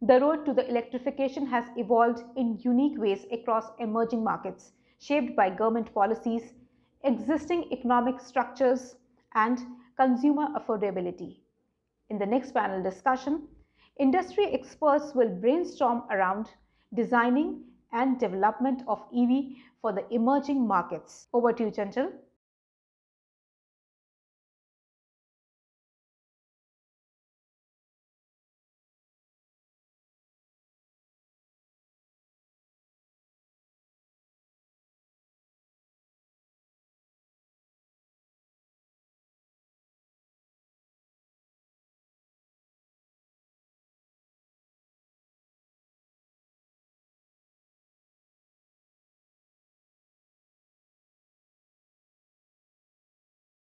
The road to the electrification has evolved in unique ways across emerging markets, shaped by government policies, existing economic structures, and consumer affordability. In the next panel discussion, industry experts will brainstorm around designing and development of EV for the emerging markets. Over to you, Chanchal.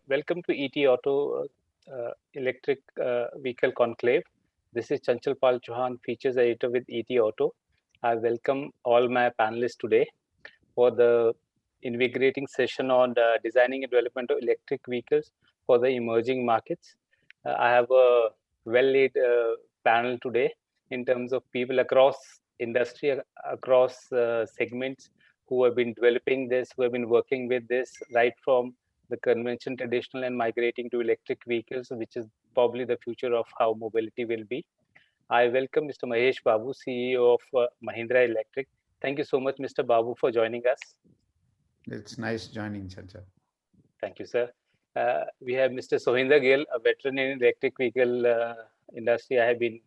Welcome to ET Auto Electric Vehicle Conclave. This is Chanchal Pal Chauhan, Features Editor with ET Auto. I welcome all my panelists today for the invigorating session on designing and development of electric vehicles for the emerging markets. I have a well-laid panel today in terms of people across industry, across segments who have been developing this, who have been working with this right from the convention traditional and migrating to electric vehicles, which is probably the future of how mobility will be. I welcome Mr. Mahesh Babu, CEO of Mahindra Electric. Thank you so much, Mr. Babu, for joining us. It's nice joining, Chacha. Thank you, sir. We have Mr. Sohinder Gill, a veteran in electric vehicle industry. I have been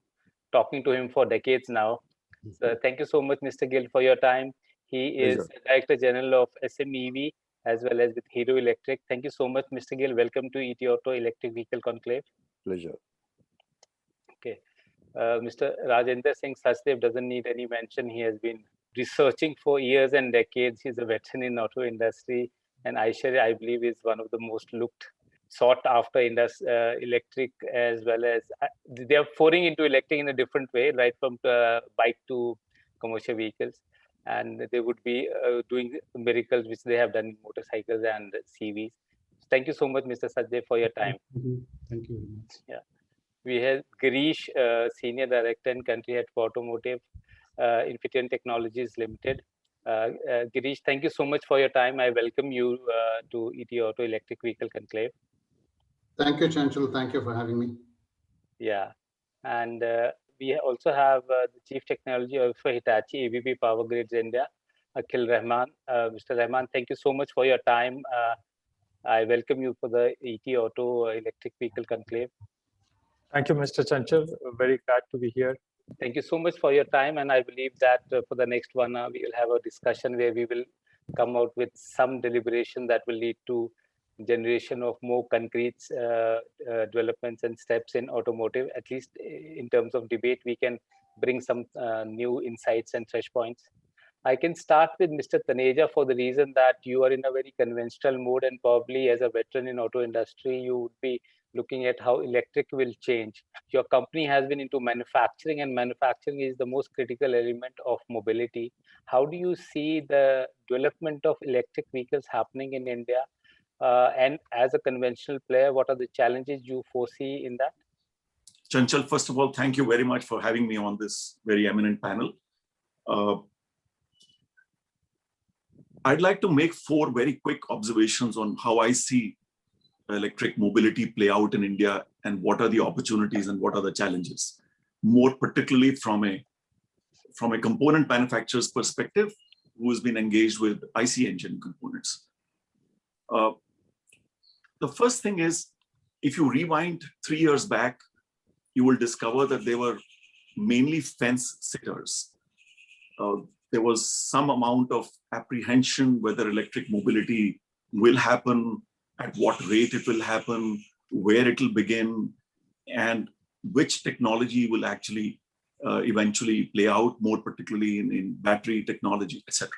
talking to him for decades now. So thank you so much, Mr. Gill, for your time. He is Director General of SMEV as well as with Hero Electric. Thank you so much, Mr. Gill. Welcome to ET Auto Electric Vehicle Conclave. Pleasure. Okay. Mr. Rajinder Singh Sachdeva doesn't need any mention. He has been researching for years and decades. He's a veteran in auto industry. And Eicher, I believe, is one of the most sought after electric, as well as they are pouring into electric in a different way, right from bike to commercial vehicles. And they would be doing miracles which they have done in motorcycles and CVs. Thank you so much, Mr. Sachdeva, for your time. Thank you very much. Yeah. We have Girish, Senior Director and Country Head for Automotive, Infineon Technologies Limited. Girish, thank you so much for your time. I welcome you to ET Auto Electric Vehicle Conclave. Thank you, Chanchal. Thank you for having me. Yeah. And we also have the Chief Technology Officer Hitachi ABB Power Grids India, Akilur Rahman. Mr. Rahman, thank you so much for your time. I welcome you for the ET Auto Electric Vehicle Conclave. Thank you, Mr. Chanchal. Very glad to be here. Thank you so much for your time. And I believe that for the next 1 hour, we will have a discussion where we will come out with some deliberation that will lead to generation of more concrete developments and steps in automotive. At least in terms of debate, we can bring some new insights and touch points. I can start with Mr. Taneja for the reason that you are in a very conventional mode, and probably as a veteran in auto industry, you would be looking at how electric will change. Your company has been into manufacturing, and manufacturing is the most critical element of mobility. How do you see the development of electric vehicles happening in India? And as a conventional player, what are the challenges you foresee in that? Chanchal, first of all, thank you very much for having me on this very eminent panel. I'd like to make 4 very quick observations on how I see electric mobility play out in India and what are the opportunities and what are the challenges, more particularly from a component manufacturer's perspective who has been engaged with IC engine components. The first thing is, if you rewind 3 years back, you will discover that they were mainly fence sitters. There was some amount of apprehension whether electric mobility will happen, at what rate it will happen, where it will begin, and which technology will actually eventually play out, more particularly in battery technology, etc.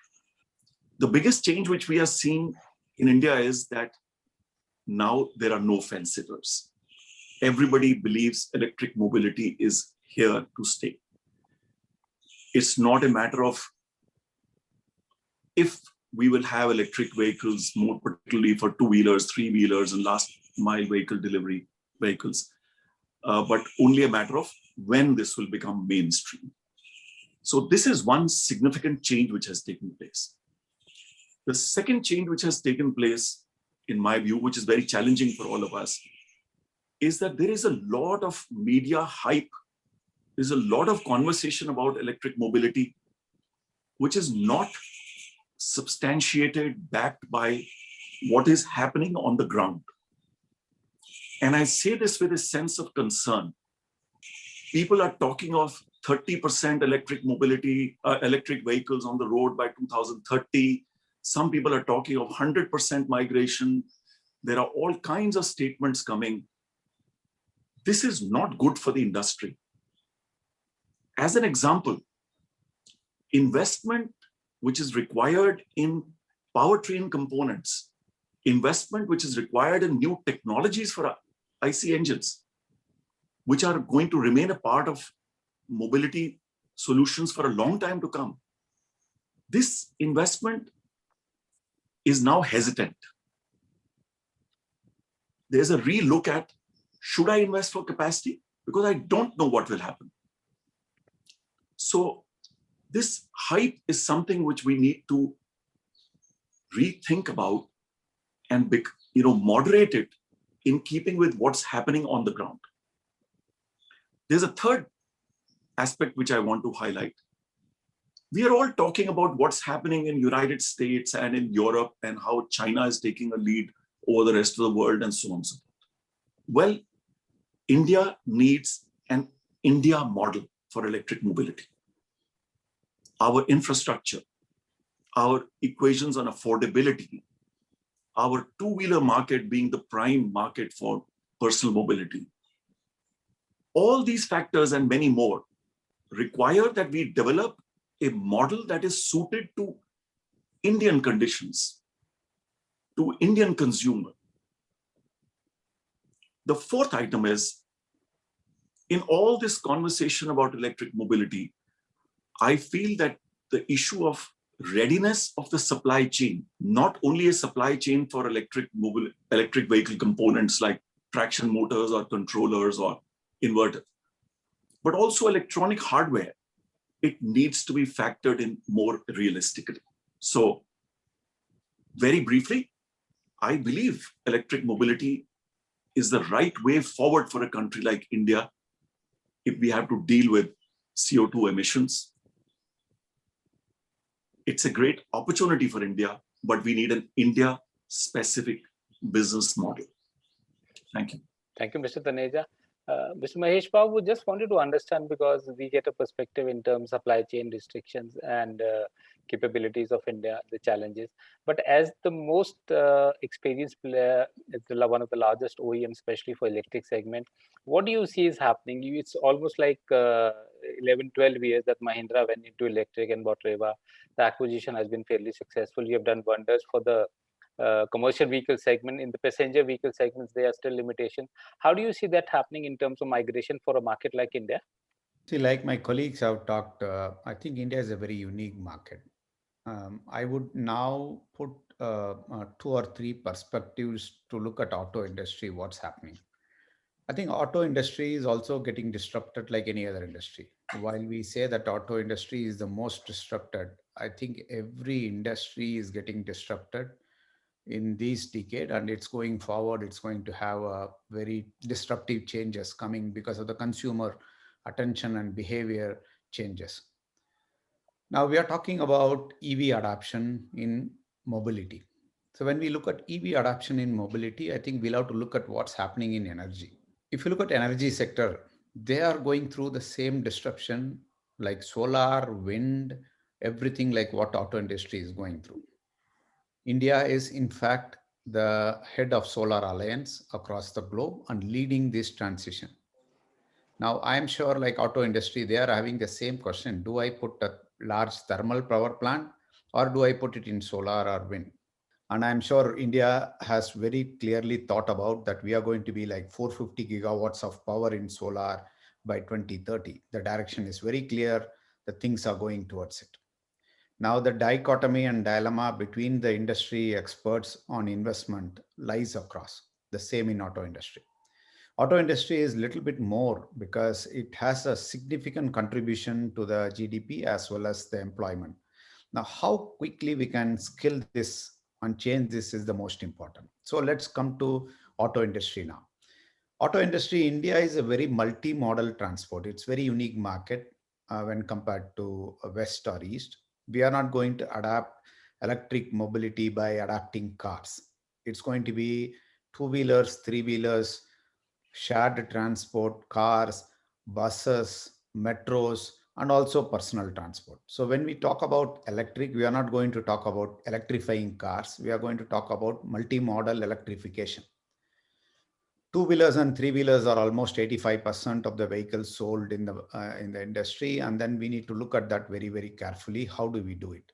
The biggest change which we are seeing in India is that now there are no fence sitters. Everybody believes electric mobility is here to stay. It's not a matter of if we will have electric vehicles, more particularly for 2-wheelers, 3-wheelers, and last mile vehicle delivery vehicles, but only a matter of when this will become mainstream. So this is one significant change which has taken place. The second change which has taken place, in my view, which is very challenging for all of us, is that there is a lot of media hype. There's a lot of conversation about electric mobility, which is not substantiated, backed by what is happening on the ground. And I say this with a sense of concern. People are talking of 30% electric mobility, electric vehicles on the road by 2030. Some people are talking of 100% migration. There are all kinds of statements coming. This is not good for the industry. As an example, investment which is required in powertrain components, investment which is required in new technologies for IC engines, which are going to remain a part of mobility solutions for a long time to come. This investment is now hesitant. There's a relook at, should I invest for capacity? Because I don't know what will happen. So this hype is something which we need to rethink about and moderate it in keeping with what's happening on the ground. There's a third aspect which I want to highlight. We are all talking about what's happening in United States and in Europe and how China is taking a lead over the rest of the world and so on and so forth. Well, India needs an India model for electric mobility. Our infrastructure, our equations on affordability, our two-wheeler market being the prime market for personal mobility. All these factors and many more require that we develop a model that is suited to Indian conditions, to Indian consumer. The fourth item is, in all this conversation about electric mobility, I feel that the issue of readiness of the supply chain, not only a supply chain for electric vehicle components like traction motors or controllers or inverter, but also electronic hardware, it needs to be factored in more realistically. So very briefly, I believe electric mobility is the right way forward for a country like India if we have to deal with CO2 emissions. It's a great opportunity for India, but we need an India-specific business model. Thank you. Thank you, Mr. Taneja. Mr. Mahesh Babu, just wanted to understand, because we get a perspective in terms of supply chain restrictions and capabilities of India, the challenges. But as the most experienced player, one of the largest OEMs, especially for electric segment, what do you see is happening? It's almost like 11, 12 years that Mahindra went into electric and bought Reva. The acquisition has been fairly successful. You have done wonders for the commercial vehicle segment. In the passenger vehicle segments, there are still limitations. How do you see that happening in terms of migration for a market like India? See, like my colleagues have talked, I think India is a very unique market. I would now put 2 or 3 perspectives to look at auto industry, what's happening. I think auto industry is also getting disrupted like any other industry. While we say that auto industry is the most disrupted, I think every industry is getting disrupted in this decade, and it's going forward. It's going to have a very disruptive changes coming because of the consumer attention and behavior changes. Now we are talking about EV adoption in mobility. So when we look at EV adoption in mobility, I think we'll have to look at what's happening in energy. If you look at energy sector, they are going through the same disruption like solar, wind, everything like what auto industry is going through. India is in fact the head of Solar Alliance across the globe and leading this transition. Now, I'm sure like auto industry, they are having the same question. Do I put a large thermal power plant or do I put it in solar or wind? And I'm sure India has very clearly thought about that we are going to be like 450 gigawatts of power in solar by 2030. The direction is very clear. The things are going towards it. Now the dichotomy and dilemma between the industry experts on investment lies across the same in auto industry. Auto industry is a little bit more because it has a significant contribution to the GDP as well as the employment. Now, how quickly we can scale this and change this is the most important. So let's come to auto industry now. Auto industry, India is a very multi-modal transport. It's very unique market when compared to West or East. We are not going to adapt electric mobility by adapting cars. It's going to be two-wheelers, three-wheelers, shared transport, cars, buses, metros, and also personal transport. So when we talk about electric, we are not going to talk about electrifying cars. We are going to talk about multi-modal electrification. Two-wheelers and three-wheelers are almost 85% of the vehicles sold in the industry, and then we need to look at that very, very carefully. How do we do it?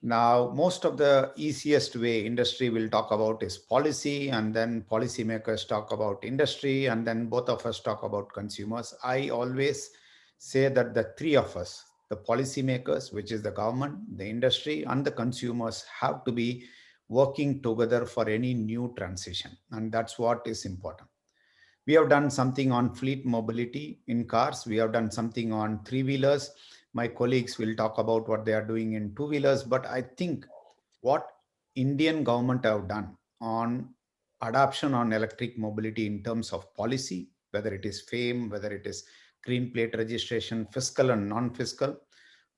Now, most of the easiest way industry will talk about is policy, and then policymakers talk about industry, and then both of us talk about consumers. I always say that the three of us, the policymakers, which is the government, the industry, and the consumers, have to be working together for any new transition. And that's what is important. We have done something on fleet mobility in cars. We have done something on three-wheelers. My colleagues will talk about what they are doing in two-wheelers. But I think what Indian government have done on adoption on electric mobility in terms of policy, whether it is FAME, whether it is green plate registration, fiscal and non-fiscal,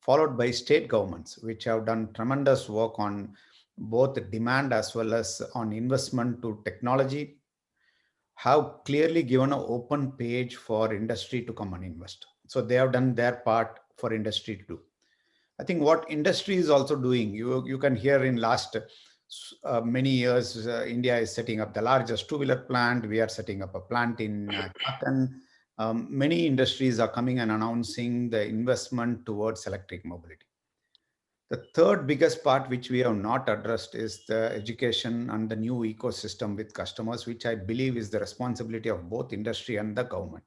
followed by state governments, which have done tremendous work on both demand as well as on investment to technology, have clearly given an open page for industry to come and invest. So they have done their part for industry to do. I think what industry is also doing, you can hear in last many years, India is setting up the largest two-wheeler plant. We are setting up a plant in Chakan. Many industries are coming and announcing the investment towards electric mobility. The third biggest part which we have not addressed is the education and the new ecosystem with customers, which I believe is the responsibility of both industry and the government.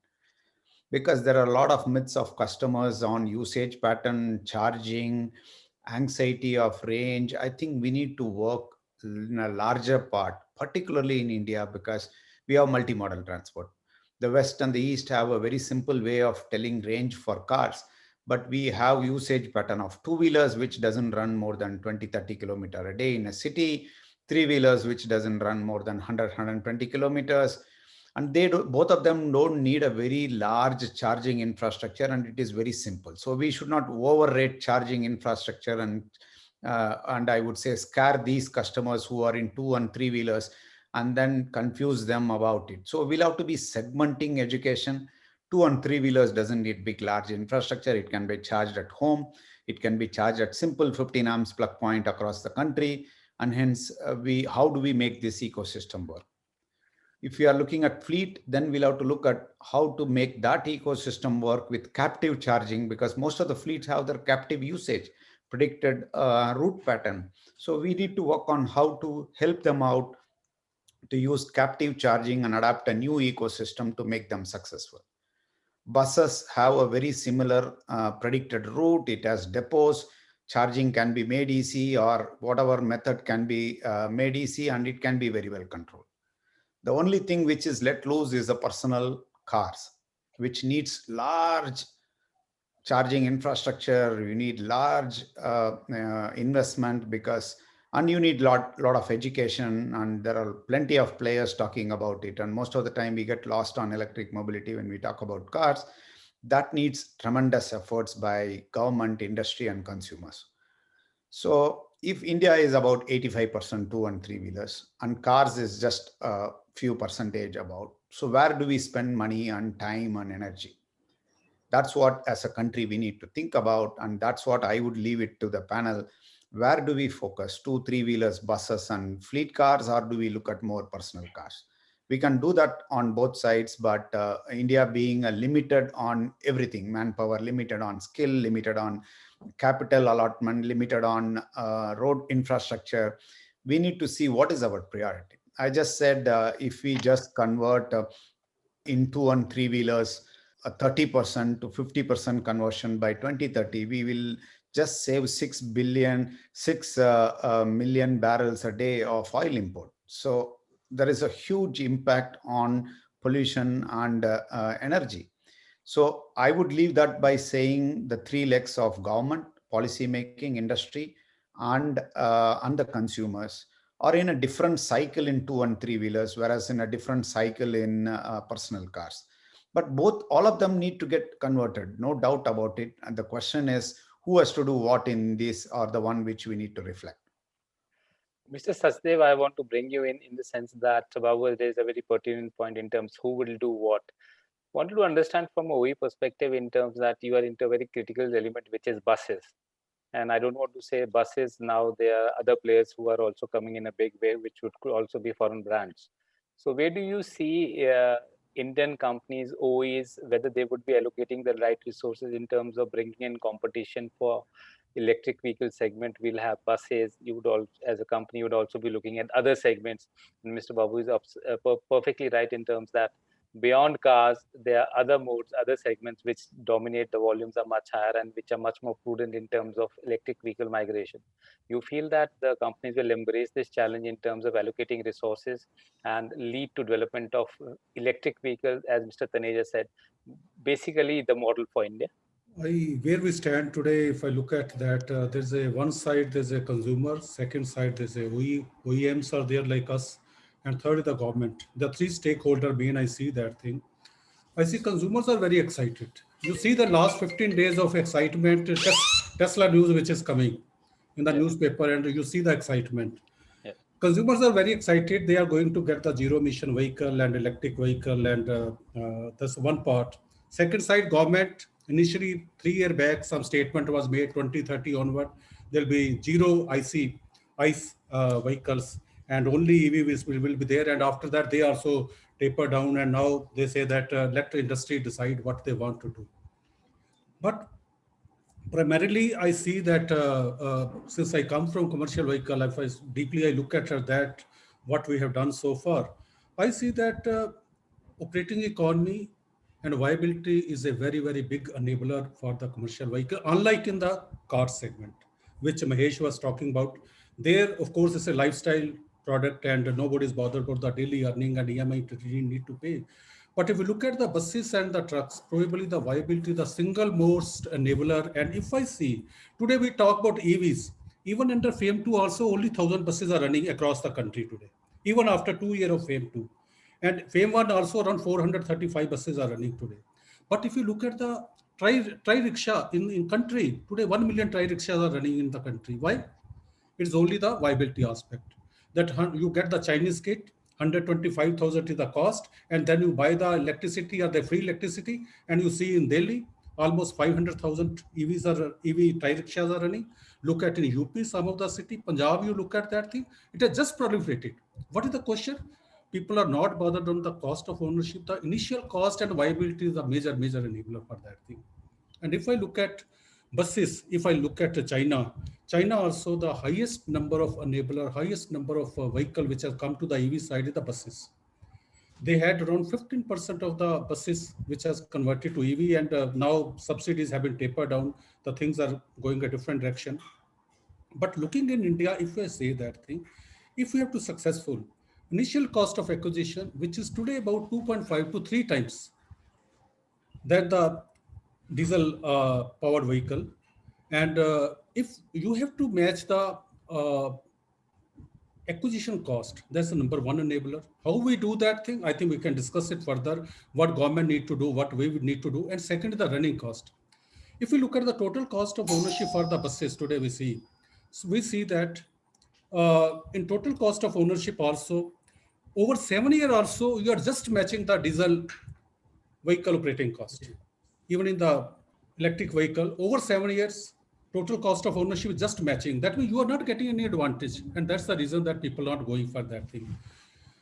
Because there are a lot of myths of customers on usage pattern, charging, anxiety of range. I think we need to work in a larger part, particularly in India, because we have multimodal transport. The West and the East have a very simple way of telling range for cars, but we have usage pattern of two-wheelers, which doesn't run more than 20-30 kilometers a day in a city, three-wheelers, which doesn't run more than 120 kilometers. And both of them don't need a very large charging infrastructure, and it is very simple. So we should not overrate charging infrastructure and I would say scare these customers who are in two and three wheelers and then confuse them about it. So we'll have to be segmenting education. Two and three wheelers doesn't need big large infrastructure. It can be charged at home. It can be charged at simple 15 amps plug point across the country. And hence how do we make this ecosystem work? If we are looking at fleet, then we'll have to look at how to make that ecosystem work with captive charging, because most of the fleets have their captive usage, predicted route pattern. So we need to work on how to help them out to use captive charging and adapt a new ecosystem to make them successful. Buses have a very similar predicted route. It has depots. Charging can be made easy, or whatever method can be made easy, and it can be very well controlled. The only thing which is let loose is the personal cars, which needs large charging infrastructure. You need large investment and you need lot of education, and there are plenty of players talking about it. And most of the time we get lost on electric mobility when we talk about cars. That needs tremendous efforts by government, industry, and consumers. So if India is about 85% two and three wheelers, and cars is just a few percentage about, so where do we spend money and time and energy? That's what as a country we need to think about, and that's what I would leave it to the panel. Where do we focus? Two, three wheelers, buses, and fleet cars, or do we look at more personal cars? We can do that on both sides, but India being limited on everything, manpower, limited on skill, limited on capital allotment, limited on road infrastructure, we need to see what is our priority. I just said if we just convert in two and three wheelers, a 30% to 50% conversion by 2030, we will just save 6 million barrels a day of oil import. So there is a huge impact on pollution, and energy. So I would leave that by saying the three legs of government, policy making, industry, and the consumers are in a different cycle in two and three wheelers, whereas in a different cycle in personal cars. But both, all of them need to get converted, no doubt about it. And the question is, who has to do what in this, or the one which we need to reflect. Mr. Sachdeva, I want to bring you in the sense that Babu, there is a very pertinent point in terms who will do what. Wanted to understand from a OE perspective in terms that you are into a very critical element, which is buses. And I don't want to say buses now, there are other players who are also coming in a big way, which would also be foreign brands. So where do you see Indian companies, OEs, whether they would be allocating the right resources in terms of bringing in competition for electric vehicle segment? We'll have buses. You would all, as a company, would also be looking at other segments. And Mr. Babu is perfectly right in terms that beyond cars, there are other modes, other segments which dominate. The volumes are much higher and which are much more prudent in terms of electric vehicle migration. You feel that the companies will embrace this challenge in terms of allocating resources and lead to development of electric vehicles, as Mr. Taneja said, basically the model for India? Where we stand today, if I look at that, there's a one side, there's a consumer, second side, there's a OEMs are there like us, and third is the government. The three stakeholder main, I see that thing. I see consumers are very excited. You see the last 15 days of excitement, Tesla news which is coming in the newspaper, and you see the excitement. Consumers are very excited. They are going to get the zero emission vehicle and electric vehicle, and that's one part. Second side, government, initially 3 years back, some statement was made 2030 onward, there'll be zero ICE vehicles and only EV will be there. And after that, they also taper down. And now they say that let the industry decide what they want to do. But primarily, I see that since I come from commercial vehicle, if I deeply look at that, what we have done so far, I see that operating economy and viability is a very, very big enabler for the commercial vehicle, unlike in the car segment, which Mahesh was talking about. There, of course, it's a lifestyle product and nobody is bothered about the daily earning and EMI you need to pay. But if you look at the buses and the trucks, probably the viability, the single most enabler. And if I see, today we talk about EVs, even under FAME 2 also only 1,000 buses are running across the country today, even after 2 years of FAME 2. And FAME 1 also around 435 buses are running today. But if you look at the tri-rickshaw in country, today 1 million tri-rickshaws are running in the country. Why? It's only the viability aspect. That you get the Chinese kit, 125,000 is the cost, and then you buy the electricity or the free electricity, and you see in Delhi, almost 500,000 EV tri-rickshaws are running. Look at in UP, some of the city, Punjab, you look at that thing, it has just proliferated. What is the question? People are not bothered on the cost of ownership. The initial cost and viability is a major enabler for that thing. And if I look at buses, if I look at China also the highest number of enabler, highest number of vehicle which has come to the EV side is the buses. They had around 15% of the buses which has converted to EV, and now subsidies have been tapered down. The things are going a different direction. But looking in India, if I say that thing, if we have to successful, initial cost of acquisition, which is today about 2.5 to 3 times than the diesel powered vehicle. And if you have to match the acquisition cost, that's the number one enabler. How we do that thing, I think we can discuss it further, what government need to do, what we would need to do. And second is the running cost. If we look at the total cost of ownership for the buses today, we see that in total cost of ownership also, over 7 years also, you are just matching the diesel vehicle operating cost. Even in the electric vehicle, over 7 years, total cost of ownership is just matching. That means you are not getting any advantage. And that's the reason that people are not going for that thing.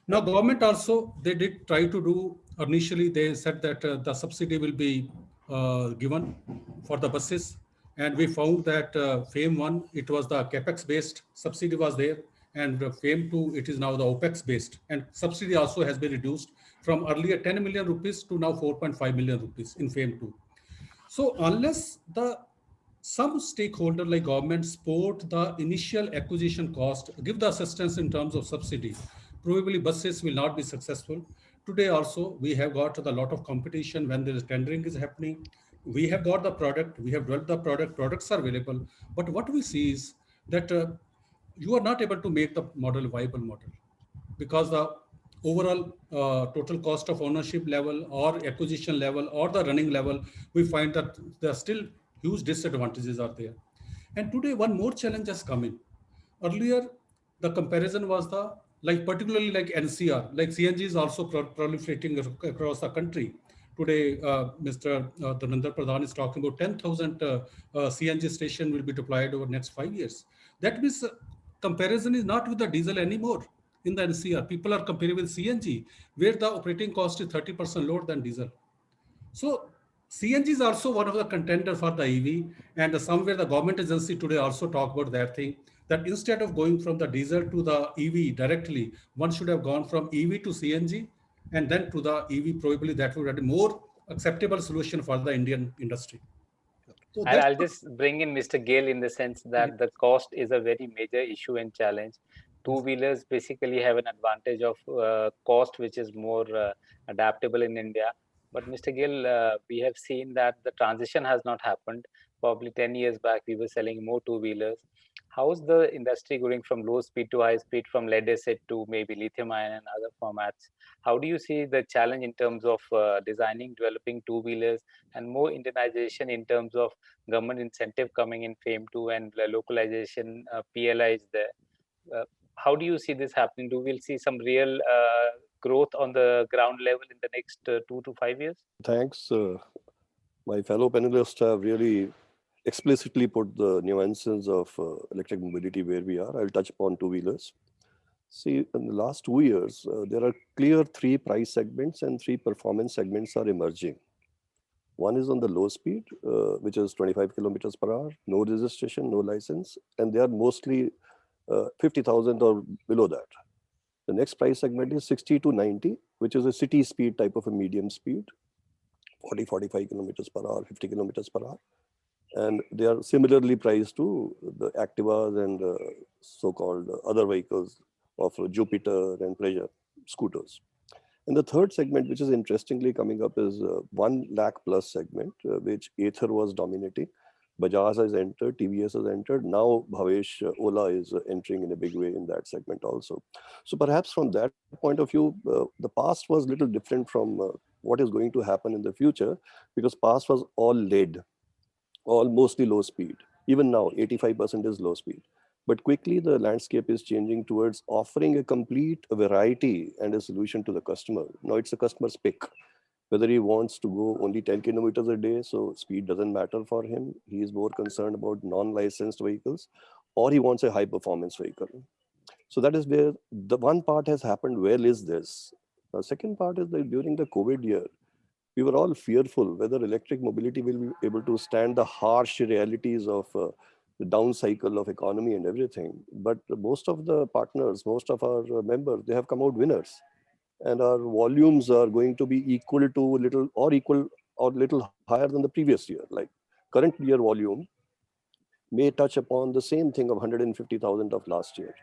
Now, government also, they did try to do, initially they said that the subsidy will be given for the buses. And we found that FAME 1, it was the capex based subsidy was there. And FAME 2, it is now the OPEX based. And subsidy also has been reduced from earlier 10 million rupees to now 4.5 million rupees in FAME 2. So unless some stakeholder like government support the initial acquisition cost, give the assistance in terms of subsidy, probably buses will not be successful. Today also, we have got a lot of competition when there is tendering is happening. We have got the product, we have developed the product, products are available. But what we see is that you are not able to make the model a viable model because the overall total cost of ownership level or acquisition level or the running level, we find that there are still huge disadvantages are there. And today, one more challenge has come in. Earlier, the comparison was the like particularly like NCR, like CNG is also proliferating across the country. Today, Mr. Dhanandar Pradhan is talking about 10,000 CNG station will be deployed over next 5 years. That means comparison is not with the diesel anymore. In the NCR, people are comparing with CNG, where the operating cost is 30% lower than diesel. So CNG is also one of the contender for the EV, and somewhere the government agency today also talk about that thing, that instead of going from the diesel to the EV directly, one should have gone from EV to CNG and then to the EV. Probably that would have a more acceptable solution for the Indian industry. So And that's I'll just bring in Mr. Gill in the sense that the cost is a very major issue and challenge. Two-wheelers basically have an advantage of cost, which is more adaptable in India. But Mr. Gill, we have seen that the transition has not happened. Probably 10 years back, we were selling more two-wheelers. How's the industry going from low speed to high speed, from lead acid to maybe lithium ion and other formats? How do you see the challenge in terms of designing, developing two-wheelers, and more Indianization in terms of government incentive coming in FAME 2 and localization, PLI is there? How do you see this happening? Do we see some real growth on the ground level in the next 2 to 5 years? Thanks. My fellow panelists have really explicitly put the nuances of electric mobility where we are. I'll touch upon two-wheelers. See, in the last 2 years, there are clear 3 price segments and 3 performance segments are emerging. One is on the low speed, which is 25 kilometers per hour, no registration, no license, and they are mostly 50,000 or below that. The next price segment is 60 to 90, which is a city speed type of a medium speed, 40, 45 kilometers per hour, 50 kilometers per hour. And they are similarly priced to the Activas and so-called other vehicles of Jupiter and Pleasure scooters. And the third segment, which is interestingly coming up, is 1 lakh plus segment, which Eicher was dominating. Bajaj has entered, TVS has entered. Now Bhavesh, Ola is entering in a big way in that segment also. So perhaps from that point of view, the past was a little different from what is going to happen in the future, because past was all lead, all mostly low speed. Even now, 85% is low speed. But quickly, the landscape is changing towards offering a complete variety and a solution to the customer. Now it's a customer's pick. Whether he wants to go only 10 kilometers a day, so speed doesn't matter for him. He is more concerned about non-licensed vehicles, or he wants a high performance vehicle. So that is where the one part has happened well is this. The second part is that during the COVID year, we were all fearful whether electric mobility will be able to stand the harsh realities of the down cycle of economy and everything. But most of the partners, most of our members, they have come out winners. And our volumes are going to be equal to little higher than the previous year. Like current year volume may touch upon the same thing of 150,000 of last year.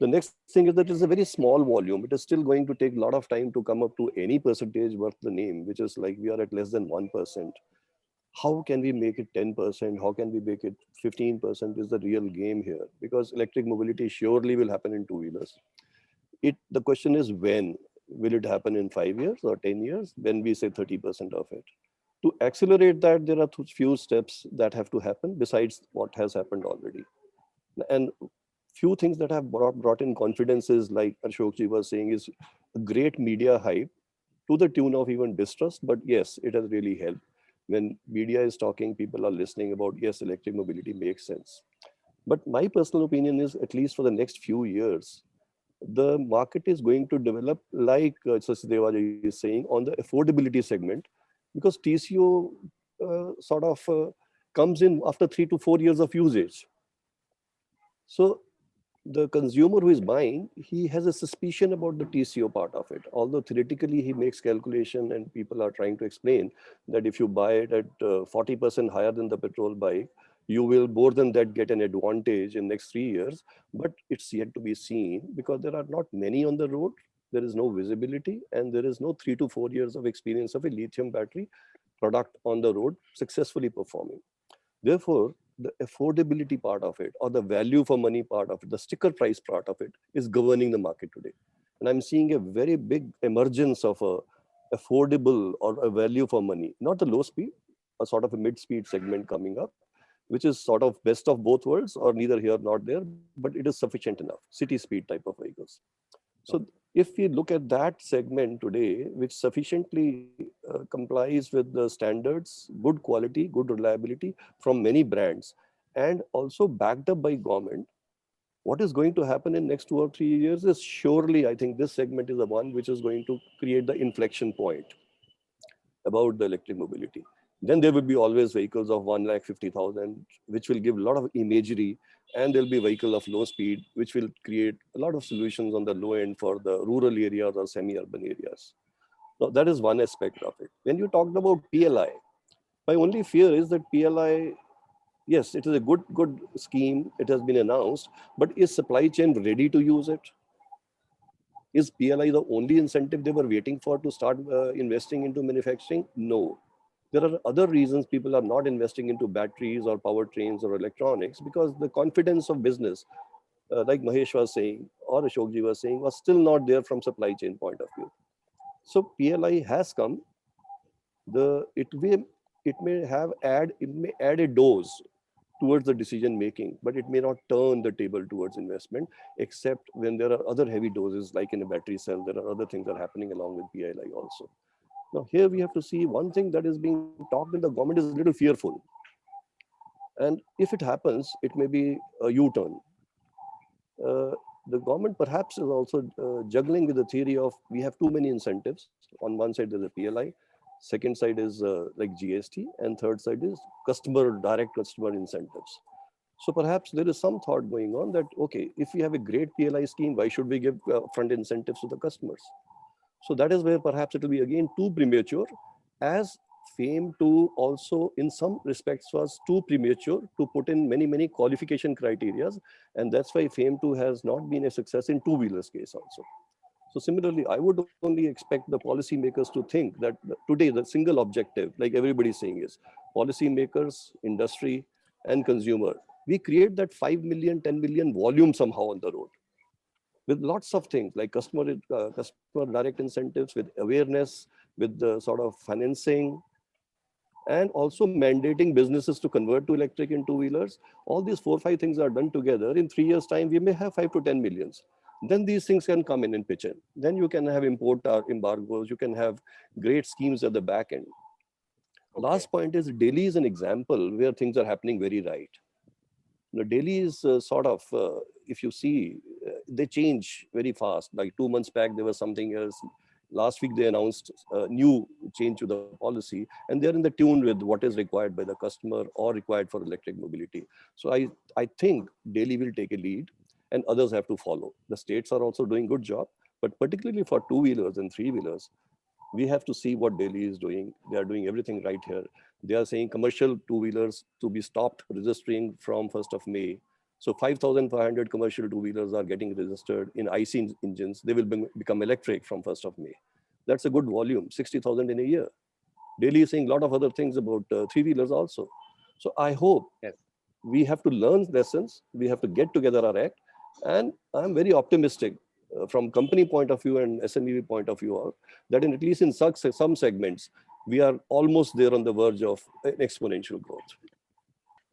The next thing is that it's a very small volume. It is still going to take a lot of time to come up to any percentage worth the name, which is like we are at less than 1%. How can we make it 10%? How can we make it 15% is the real game here, because electric mobility surely will happen in two-wheelers. The question is when. Will it happen in 5 years or 10 years? When we say 30% of it. To accelerate that, there are few steps that have to happen besides what has happened already. And few things that have brought in confidence is, like Ashok ji was saying, is a great media hype to the tune of even distrust. But yes, it has really helped. When media is talking, people are listening about, yes, electric mobility makes sense. But my personal opinion is, at least for the next few years, the market is going to develop like Sachdeva ji is saying on the affordability segment, because TCO comes in after 3 to 4 years of usage. So the consumer who is buying, he has a suspicion about the TCO part of it. Although theoretically he makes calculation and people are trying to explain that if you buy it at 40% higher than the petrol bike, you will more than that get an advantage in next 3 years. But it's yet to be seen, because there are not many on the road. there is no visibility, and there is no 3 to 4 years of experience of a lithium battery product on the road successfully performing. Therefore, the affordability part of it, or the value for money part of it, the sticker price part of it, is governing the market today. And I'm seeing a very big emergence of a affordable or a value for money, not the low speed, a sort of a mid-speed segment coming up, which is sort of best of both worlds, or neither here nor there, but it is sufficient enough, city speed type of vehicles. So if we look at that segment today, which sufficiently complies with the standards, good quality, good reliability from many brands, and also backed up by government, what is going to happen in next 2 or 3 years is surely, I think this segment is the one which is going to create the inflection point about the electric mobility. Then there will be always vehicles of 1,50,000, which will give a lot of imagery, and there'll be vehicle of low speed, which will create a lot of solutions on the low end for the rural areas or semi-urban areas. Now, that is one aspect of it. When you talked about PLI, my only fear is that PLI, yes, it is a good scheme. It has been announced, but is supply chain ready to use it? Is PLI the only incentive they were waiting for to start investing into manufacturing? No. There are other reasons people are not investing into batteries or powertrains or electronics, because the confidence of business, like Mahesh was saying, or Ashokji was saying, was still not there from supply chain point of view. So PLI has come. It may add a dose towards the decision making, but it may not turn the table towards investment, except when there are other heavy doses, like in a battery cell. There are other things that are happening along with PLI also. Now here we have to see one thing that is being talked in the government is a little fearful. And if it happens, it may be a U-turn. The government perhaps is also juggling with the theory of we have too many incentives. On one side, there's a PLI. Second side is like GST. And third side is direct customer incentives. So perhaps there is some thought going on that, okay, if we have a great PLI scheme, why should we give front incentives to the customers? So that is where perhaps it will be again too premature, as FAME 2 also in some respects was too premature to put in many qualification criteria. And that's why FAME 2 has not been a success in two-wheelers case also. So similarly, I would only expect the policymakers to think that today the single objective, like everybody is saying, is policymakers, industry, and consumer. We create that 5 million, 10 million volume somehow on the road, with lots of things like customer direct incentives, with awareness, with the sort of financing, and also mandating businesses to convert to electric in two-wheelers. All these 4 or 5 things are done together. In 3 years' time, we may have 5 to 10 millions. Then these things can come in and pitch in. Then you can have import embargoes. You can have great schemes at the back end. Okay. Last point is Delhi is an example where things are happening very right. Now, Delhi is if you see, they change very fast. Like 2 months back, there was something else. Last week, they announced a new change to the policy, and they're in the tune with what is required by the customer or required for electric mobility. So I think Delhi will take a lead, and others have to follow. The states are also doing good job, but particularly for two-wheelers and three-wheelers, we have to see what Delhi is doing. They are doing everything right here. They are saying commercial two-wheelers to be stopped registering from 1st of May. So 5,500 commercial two-wheelers are getting registered in IC engines. They will become electric from 1st of May. That's a good volume, 60,000 in a year. Delhi is saying a lot of other things about three-wheelers also. So I hope we have to learn lessons. We have to get together our act. And I'm very optimistic from company point of view and SMEV point of view, that at least in some segments, we are almost there on the verge of an exponential growth.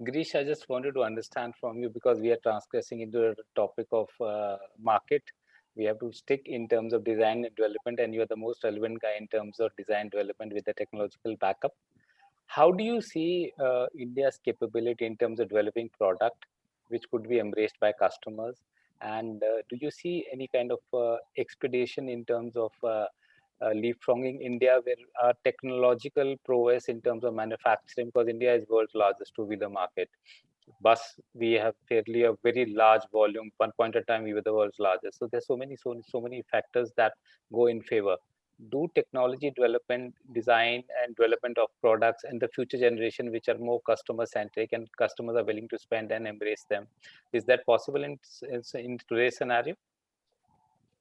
Girish, I just wanted to understand from you, because we are transgressing into a topic of market. We have to stick in terms of design and development, and you are the most relevant guy in terms of design development with the technological backup. How do you see India's capability in terms of developing product which could be embraced by customers? And do you see any kind of expedition in terms of leapfrogging India, where our technological prowess in terms of manufacturing, because India is world's largest two-wheeler market. Bus, we have fairly a very large volume. One point at time, we were the world's largest. So there's so many factors that go in favor. Do technology development, design and development of products and the future generation, which are more customer centric and customers are willing to spend and embrace them, is that possible in today's scenario?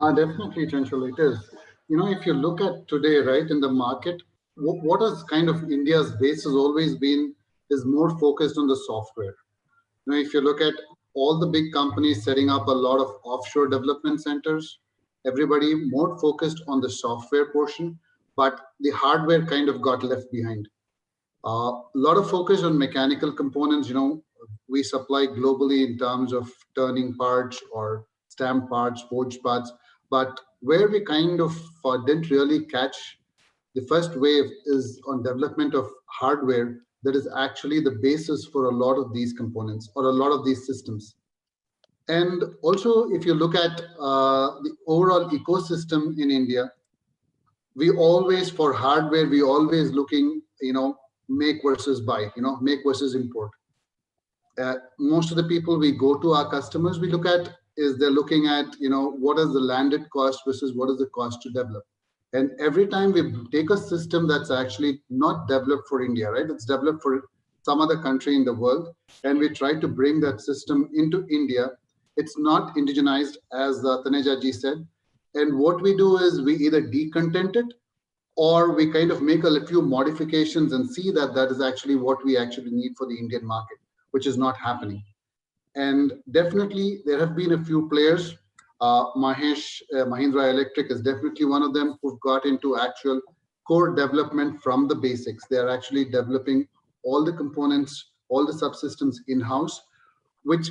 Definitely, Chanchal, it is. If you look at today, right, in the market, what is kind of India's base has always been is more focused on the software. If you look at all the big companies setting up a lot of offshore development centers, everybody more focused on the software portion, but the hardware kind of got left behind. A lot of focus on mechanical components. We supply globally in terms of turning parts or stamp parts, forged parts, but where we kind of didn't really catch the first wave is on development of hardware that is actually the basis for a lot of these components or a lot of these systems. And also, if you look at the overall ecosystem in India, we always, for hardware, we always looking, make versus buy, make versus import. Most of the people we go to, our customers, we look at is they're looking at, what is the landed cost versus what is the cost to develop. And every time we take a system that's actually not developed for India, right? It's developed for some other country in the world, and we try to bring that system into India. It's not indigenized, as Taneja ji said. And what we do is we either decontent it or we kind of make a few modifications and see that that is actually what we actually need for the Indian market, which is not happening. And definitely there have been a few players. Mahesh, Mahindra Electric is definitely one of them who've got into actual core development from the basics. They are actually developing all the components, all the subsystems in-house, which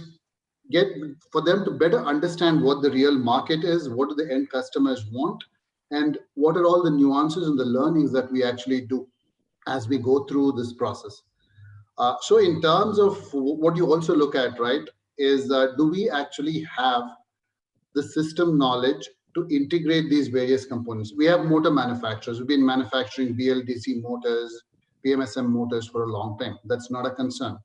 get for them to better understand what the real market is, what do the end customers want, and what are all the nuances and the learnings that we actually do as we go through this process. So in terms of what you also look at, right, is do we actually have the system knowledge to integrate these various components? We have motor manufacturers. We've been manufacturing BLDC motors, PMSM motors for a long time. That's not a concern.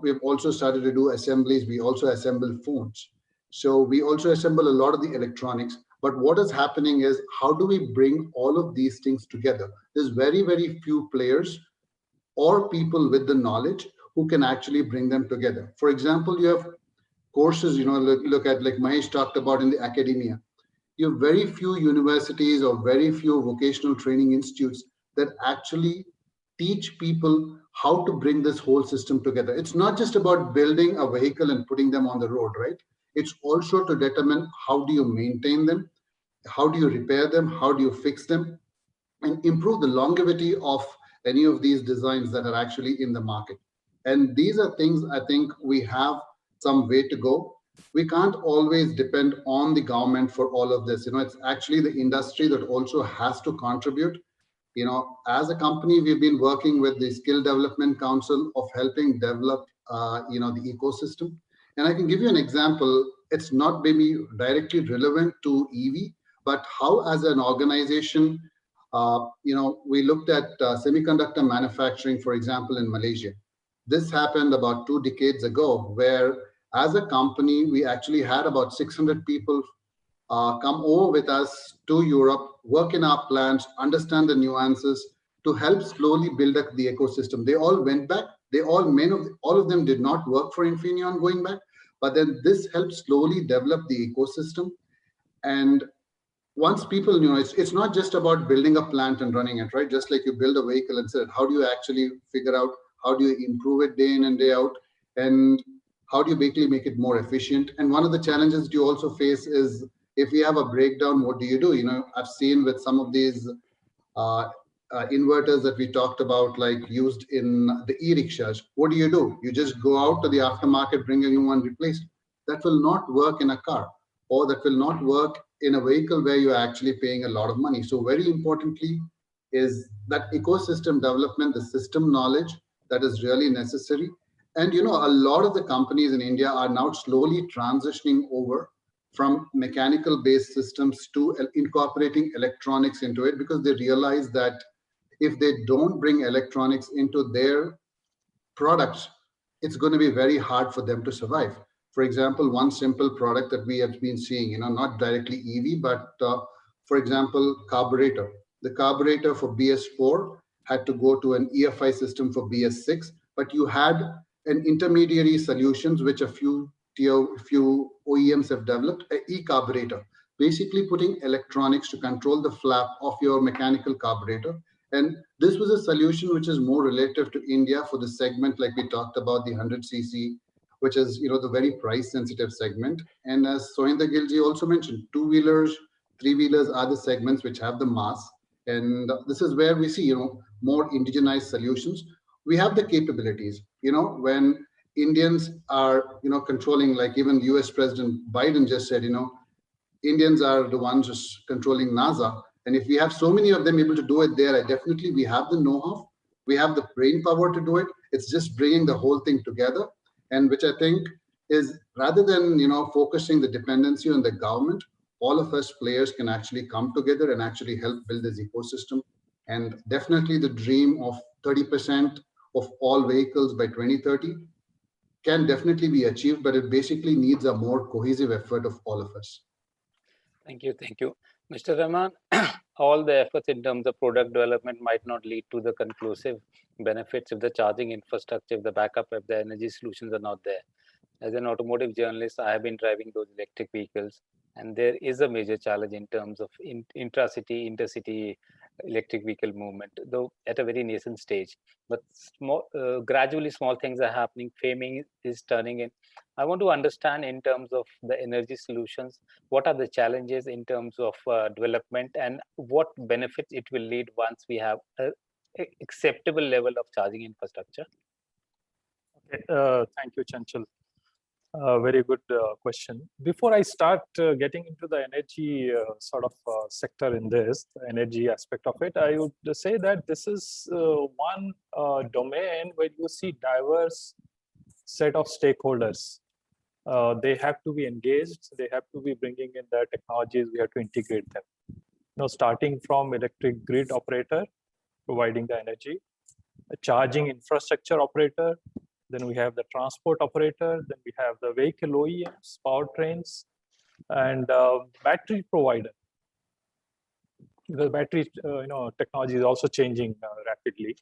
We've also started to do assemblies. We also assemble phones. So we also assemble a lot of the electronics. But what is happening is, how do we bring all of these things together? There's very, very few players or people with the knowledge who can actually bring them together. For example, you have courses, look at like Mahesh talked about in the academia. You have very few universities or very few vocational training institutes that actually teach people how to bring this whole system together. It's not just about building a vehicle and putting them on the road, right? It's also to determine how do you maintain them, how do you repair them, how do you fix them, and improve the longevity of any of these designs that are actually in the market. And these are things I think we have some way to go. We can't always depend on the government for all of this. It's actually the industry that also has to contribute. As a company, we've been working with the Skill Development Council of helping develop, the ecosystem. And I can give you an example. It's not maybe directly relevant to EV, but how as an organization, we looked at semiconductor manufacturing, for example, in Malaysia. This happened about 2 decades ago, where as a company, we actually had about 600 people come over with us to Europe, work in our plants, understand the nuances to help slowly build up the ecosystem. They all went back. All of them did not work for Infineon going back, but then this helped slowly develop the ecosystem. And once people knew, it's not just about building a plant and running it, right? Just like you build a vehicle and said, how do you actually figure out, how do you improve it day in and day out? And how do you basically make it more efficient? And one of the challenges you also face is, if we have a breakdown, what do you do? I've seen with some of these inverters that we talked about, like used in the e-rickshaws, what do? You just go out to the aftermarket, bring a new one, replace it. That will not work in a car, or that will not work in a vehicle where you're actually paying a lot of money. So very importantly is that ecosystem development, the system knowledge that is really necessary. And a lot of the companies in India are now slowly transitioning over from mechanical based systems to incorporating electronics into it, because they realize that if they don't bring electronics into their products, it's going to be very hard for them to survive. For example, one simple product that we have been seeing, not directly EV, but for example, carburetor. The carburetor for BS4 had to go to an EFI system for BS6, but you had an intermediary solutions which a few OEMs have developed, an e-carburetor. basically putting electronics to control the flap of your mechanical carburetor. And this was a solution which is more relative to India for the segment, like we talked about, the 100cc, which is, the very price sensitive segment. And as Sohinder Gilji also mentioned, two-wheelers, three-wheelers are the segments which have the mass. And this is where we see, more indigenized solutions. We have the capabilities, when Indians are, controlling, like even US President Biden just said, Indians are the ones just controlling NASA. And if we have so many of them able to do it there, definitely we have the know-how, we have the brain power to do it. It's just bringing the whole thing together. And which I think is, rather than, focusing the dependency on the government, all of us players can actually come together and actually help build this ecosystem. And definitely the dream of 30% of all vehicles by 2030 can definitely be achieved, but it basically needs a more cohesive effort of all of us. Thank you. Thank you. Mr. Rahman, all the efforts in terms of product development might not lead to the conclusive benefits if the charging infrastructure, if the backup, if the energy solutions are not there. As an automotive journalist, I have been driving those electric vehicles, and there is a major challenge in terms of intracity, intercity electric vehicle movement, though at a very nascent stage. But gradually small things are happening, framing is turning in. I want to understand in terms of the energy solutions, what are the challenges in terms of development, and what benefits it will lead once we have an acceptable level of charging infrastructure? Okay, thank you, Chanchal. Very good question. Before I start getting into the energy sector in this, the energy aspect of it, I would say that this is one domain where you see diverse set of stakeholders. They have to be engaged. They have to be bringing in their technologies. We have to integrate them. Starting from electric grid operator, providing the energy, a charging infrastructure operator, then we have the transport operator, then we have the vehicle OEMs, powertrains, and battery provider. The battery technology is also changing rapidly.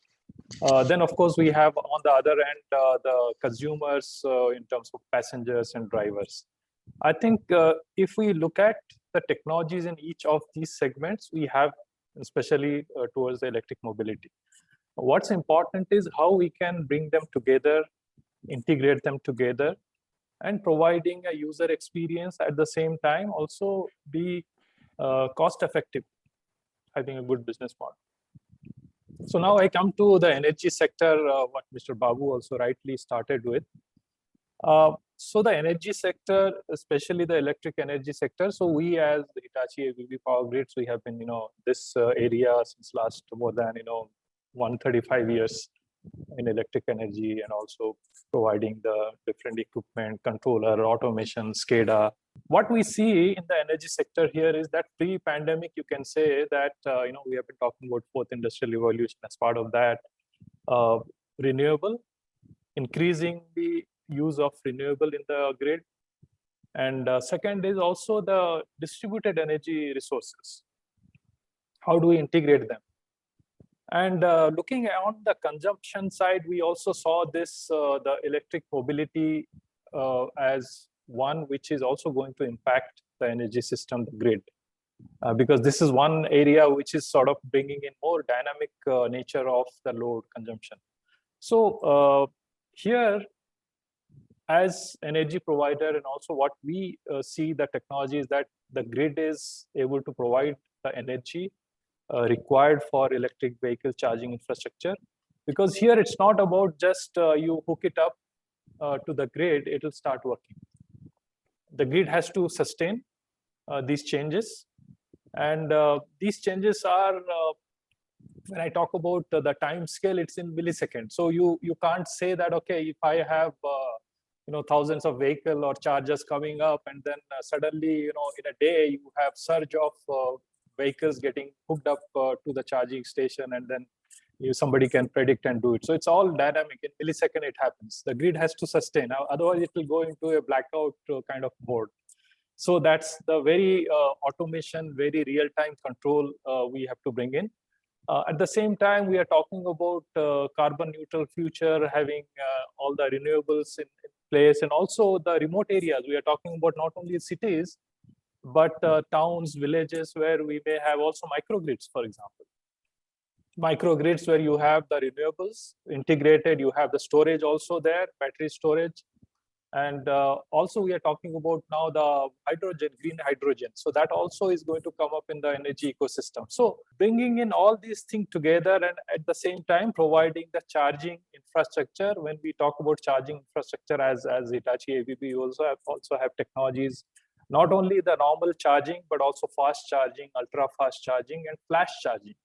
Then, of course, we have on the other end the consumers in terms of passengers and drivers. I think if we look at the technologies in each of these segments, we have, especially towards the electric mobility. What's important is how we can bring them together, integrate them together, and providing a user experience at the same time also be cost effective, having a good business model. So now I come to the energy sector, what Mr. Babu also rightly started with. So the energy sector, especially the electric energy sector, so we as the Hitachi ABB Power Grids, we have been, this area since last more than, 135 years in electric energy, and also providing the different equipment, controller, automation, SCADA. What we see in the energy sector here is that pre-pandemic, you can say that, we have been talking about fourth industrial revolution. As part of that, renewable, increasing the use of renewable in the grid. And second is also the distributed energy resources. How do we integrate them? And looking on the consumption side, we also saw this, the electric mobility as one which is also going to impact the energy system, the grid. Because this is one area which is sort of bringing in more dynamic nature of the load consumption. So here, as energy provider, and also what we see the technology is that the grid is able to provide the energy required for electric vehicle charging infrastructure. Because here it's not about just you hook it up to the grid, it will start working. The grid has to sustain these changes. And these changes are, when I talk about the time scale, it's in milliseconds. So you can't say that, okay, if I have thousands of vehicles or chargers coming up, and then suddenly, in a day, you have surge of vehicles getting hooked up to the charging station, and then somebody can predict and do it. So it's all dynamic. In millisecond, it happens. The grid has to sustain. Otherwise, it will go into a blackout kind of mode. So that's the very automation, very real-time control we have to bring in. At the same time, we are talking about carbon neutral future, having all the renewables in place, and also the remote areas. We are talking about not only cities, but towns, villages where we may have also microgrids, for example. Microgrids where you have the renewables integrated, you have the storage also there, battery storage. And also we are talking about now the hydrogen, green hydrogen. So that also is going to come up in the energy ecosystem. So bringing in all these things together and at the same time providing the charging infrastructure. When we talk about charging infrastructure as Hitachi ABB, we also have technologies, not only the normal charging, but also fast charging, ultra fast charging and flash charging.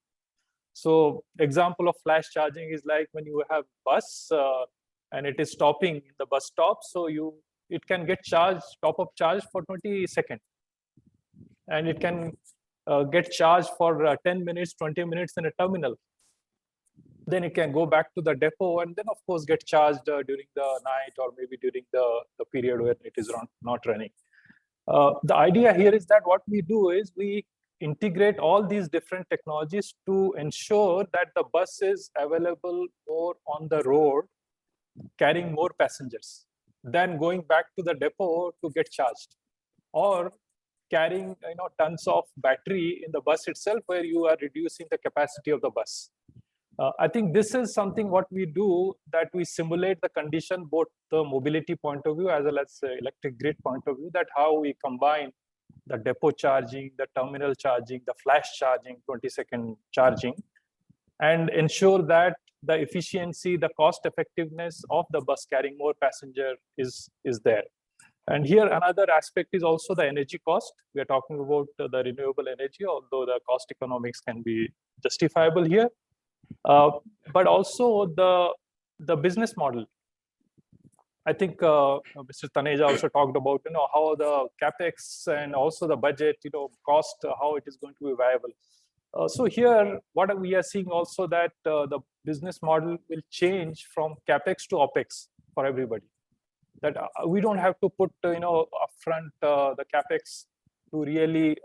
So example of flash charging is like when you have bus, and it is stopping in the bus stop, so it can get charged, top up charge for 20 seconds, and it can get charged for 10 minutes, 20 minutes in a terminal. Then it can go back to the depot and then of course get charged during the night or maybe during the period where it is not running. The idea here is that what we do is we integrate all these different technologies to ensure that the bus is available more on the road, carrying more passengers than going back to the depot to get charged, or carrying tons of battery in the bus itself where you are reducing the capacity of the bus. I think this is something what we do, that we simulate the condition, both the mobility point of view as well as electric grid point of view, that how we combine the depot charging, the terminal charging, the flash charging, 20-second charging, and ensure that the efficiency, the cost effectiveness of the bus carrying more passenger is there. And here another aspect is also the energy cost. We are talking about the renewable energy, although the cost economics can be justifiable here. But also the business model. I think Mr. Taneja also talked about how the capex and also the budget cost, how it is going to be viable. So here, what we are seeing also that the business model will change from capex to opex for everybody. That we don't have to put upfront the capex to really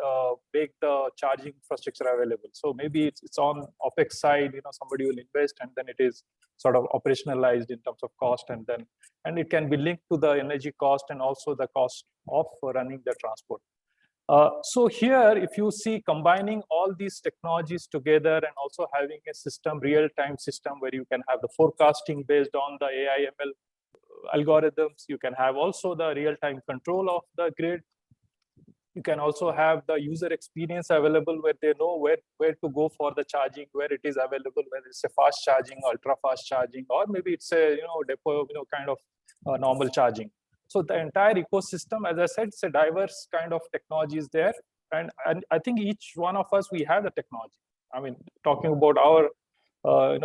make the charging infrastructure available. So maybe it's on OPEX side, somebody will invest and then it is sort of operationalized in terms of cost, and it can be linked to the energy cost and also the cost of running the transport. So here, if you see combining all these technologies together and also having a system, real-time system where you can have the forecasting based on the AI ML algorithms, you can have also the real-time control of the grid. You can also have the user experience available where they know where to go for the charging, where it is available, whether it's a fast charging, ultra fast charging, or maybe it's a depot, kind of normal charging. So the entire ecosystem, as I said, it's a diverse kind of technologies there, and I think each one of us, we have the technology. I mean, talking about our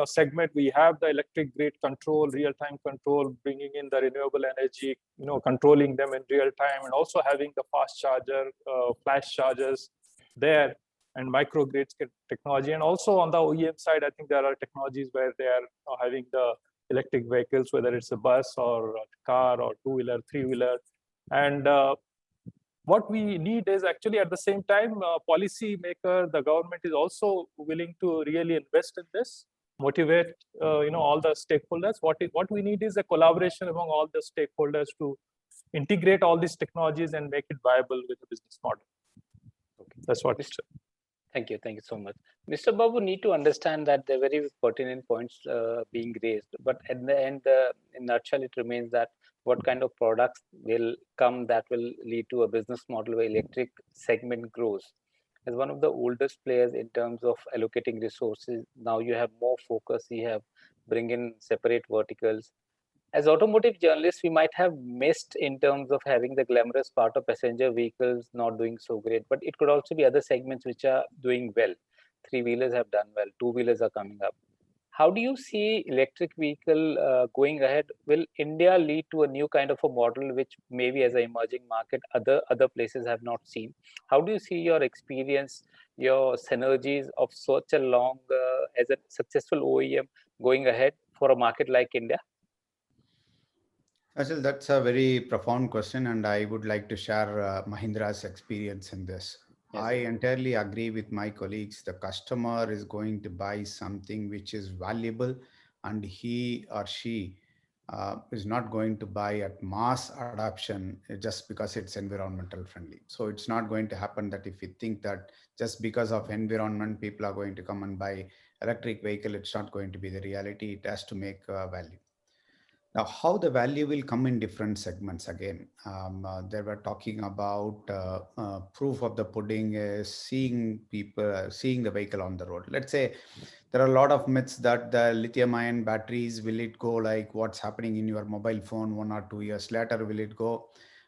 segment, we have the electric grid control, real-time control, bringing in the renewable energy, controlling them in real time, and also having the fast charger, flash chargers there, and microgrids technology. And also on the OEM side, I think there are technologies where they are having the electric vehicles, whether it's a bus or a car or two-wheeler, three-wheeler. And what we need is actually at the same time, policy maker, the government is also willing to really invest in this, motivate all the stakeholders. What we need is a collaboration among all the stakeholders to integrate all these technologies and make it viable with the business model. Okay, that's what it's. Thank you so much. Mr. Babu, need to understand that there are very pertinent points being raised, but at the end, in a nutshell, it remains that what kind of products will come that will lead to a business model where electric segment grows. As one of the oldest players in terms of allocating resources, now you have more focus, you have bring in separate verticals. As automotive journalists, we might have missed in terms of having the glamorous part of passenger vehicles not doing so great, but it could also be other segments which are doing well. Three-wheelers have done well, two-wheelers are coming up. How do you see electric vehicle going ahead? Will India lead to a new kind of a model which maybe as an emerging market other places have not seen? How do you see your experience, your synergies of such a long as a successful OEM going ahead for a market like India? Achal, that's a very profound question, and I would like to share Mahindra's experience in this. Yes, I entirely agree with my colleagues. The customer is going to buy something which is valuable, and he or she is not going to buy at mass adoption just because it's environmental friendly. So it's not going to happen that if we think that just because of environment, people are going to come and buy electric vehicle, it's not going to be the reality. It has to make value. Now, how the value will come in different segments again. They were talking about proof of the pudding is seeing people, seeing the vehicle on the road. Let's say there are a lot of myths that the lithium ion batteries, will it go like what's happening in your mobile phone 1 or 2 years later, will it go?